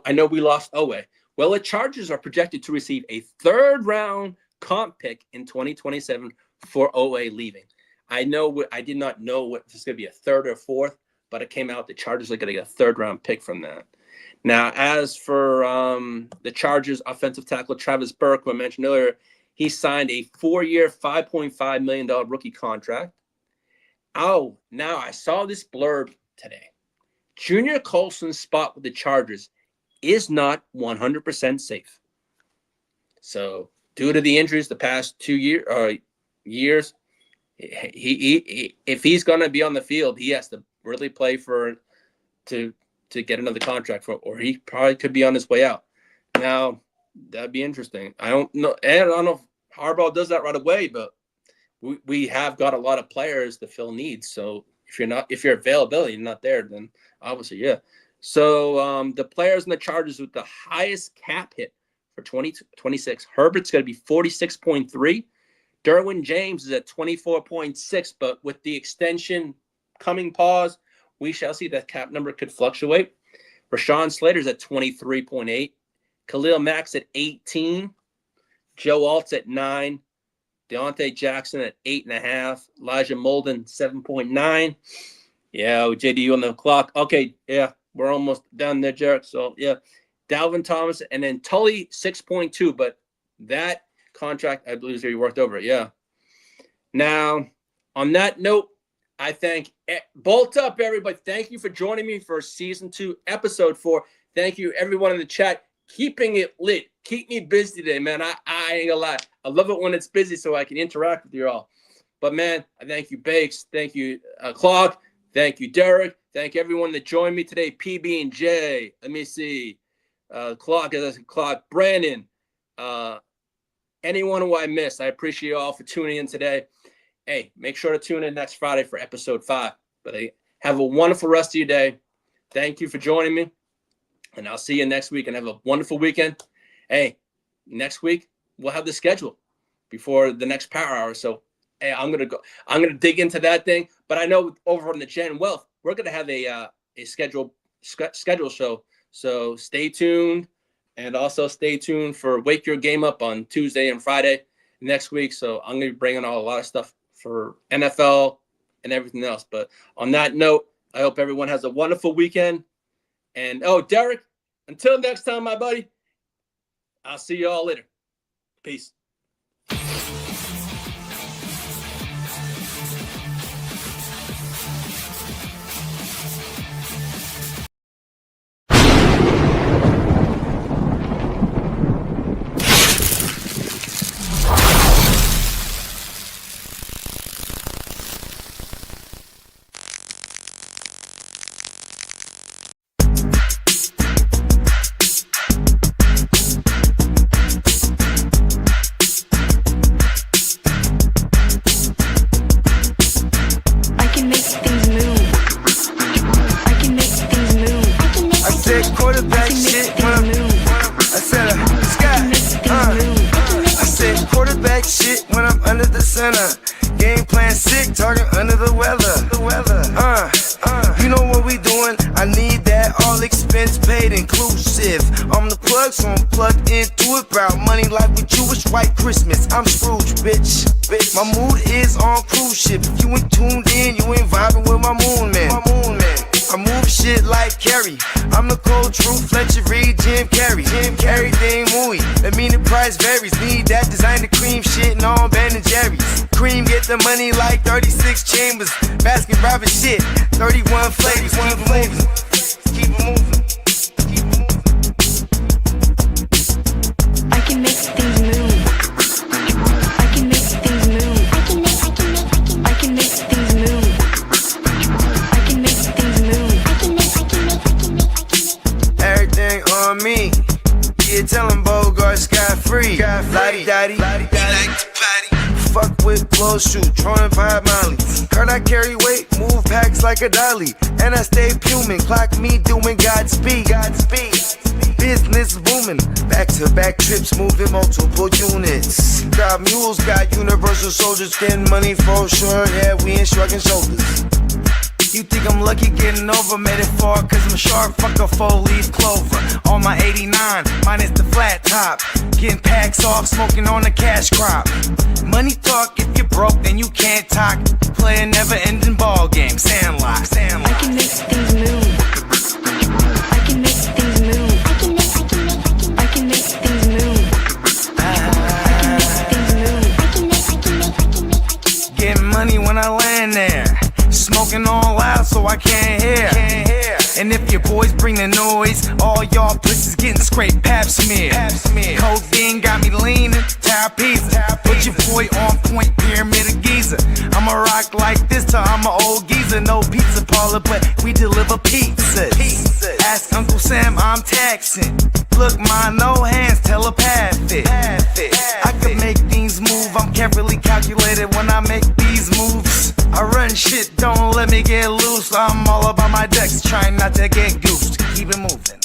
I know we lost Owe. Well, the Chargers are projected to receive a 3rd-round comp pick in 2027 for Owe leaving. I did not know what if it's going to be a 3rd or 4th, but it came out the Chargers are going to get a 3rd-round pick from that. Now, as for the Chargers offensive tackle Travis Burke, who I mentioned earlier, he signed a 4-year, $5.5 million rookie contract. Oh, now I saw this blurb today. Junior Colson's spot with the Chargers is not 100% safe. So, due to the injuries the past 2 years, he if he's going to be on the field, he has to really play to get another contract for, or he probably could be on his way out. Now, that'd be interesting. I don't know if Harbaugh does that right away, but we have got a lot of players to fill needs. So if your availability is not there, then obviously, yeah. So the players in the Chargers with the highest cap hit for 2026, Herbert's going to be 46.3. Derwin James is at 24.6, but with the extension coming pause, we shall see that cap number could fluctuate. Rashawn Slater's at 23.8. Khalil Mack's at 18. Joe Alt's at 9. Deontay Jackson at 8.5. Elijah Molden, 7.9. Yeah, JD on the clock. Okay, yeah, we're almost done there, Jarek. So, yeah, Dalvin Thomas, and then Tully, 6.2. But that contract, I believe, is going to be worked over. Yeah. Now, on that note, I thank Bolt Up, everybody. Thank you for joining me for Season 2, Episode 4. Thank you, everyone in the chat. Keeping it lit. Keep me busy today, man. I ain't gonna lie. I love it when it's busy so I can interact with you all. But, man, I thank you, Bakes. Thank you, Clock. Thank you, Derek. Thank everyone that joined me today. PB and J. Let me see. Clock, Brandon. Anyone who I missed, I appreciate you all for tuning in today. Hey, make sure to tune in next Friday for episode 5. But have a wonderful rest of your day. Thank you for joining me. And I'll see you next week and have a wonderful weekend. Hey, next week we'll have the schedule before the next Power Hour. So, hey, I'm gonna dig into that thing. But I know over on the Gen Wealth, we're gonna have a schedule show. So stay tuned, and also stay tuned for Wake Your Game Up on Tuesday and Friday next week. So I'm gonna be bringing a lot of stuff for NFL and everything else. But on that note, I hope everyone has a wonderful weekend. And Derek, until next time, my buddy, I'll see you all later. Peace. Game plan sick, talking under the weather. You know what we doing? I need that all expense paid inclusive. I'm the plug, so I'm plugged into it. About money like with Jewish white Christmas. I'm Scrooge, bitch. My mood is on cruise ship. If you ain't tuned in, you ain't vibing with my moon man. I move shit like Kerry. I'm the cold truth, Fletcher Reed, Jim Carrey. Everything mooey, that mean the price varies. Need that designer cream shit and all Ben and Jerry's. Cream get the money like 36 chambers. Baskin Robbins shit, 31 flavors. Keep it moving. I can make things move. I can make things move. I can make things move. I can make things move. Everything on me. Yeah, tell him Bogart scot-free. Lottie-dottie, he like to potty. Fuck with blow shoot, throwing 5 Molly. Card I carry weight, move packs like a dolly. And I stay fuming, clock me doing Godspeed. Business booming, back-to-back trips, moving multiple units. Got mules, got universal soldiers, getting money for sure. Yeah, we ain't shrugging shoulders. You think I'm lucky getting over, made it far, cause I'm sharp, fuck a 4-leaf clover. On my 89, minus the flat top. Getting packs off, smoking on the cash crop. Money talk, if you're broke, then you can't talk. Play a never-ending ball game, Sandlot. I can make things move. I can make things move. I can make things move. Getting money when I land there. Smoking all loud so I can't hear. And if your boys bring the noise, all y'all pussies getting scraped pap smear. Codeine got me leaning, pizza. Put your boy on point, pyramid of Giza. I'ma rock like this till I'm an old geezer. No pizza parlor, but we deliver pizzas. Ask Uncle Sam, I'm taxing. Look, my no hands, telepathic. I can make things move, I'm carefully calculated when I make these moves. I run shit, don't let me get loose. I'm all about my decks, trying not to get goosed. Keep it moving.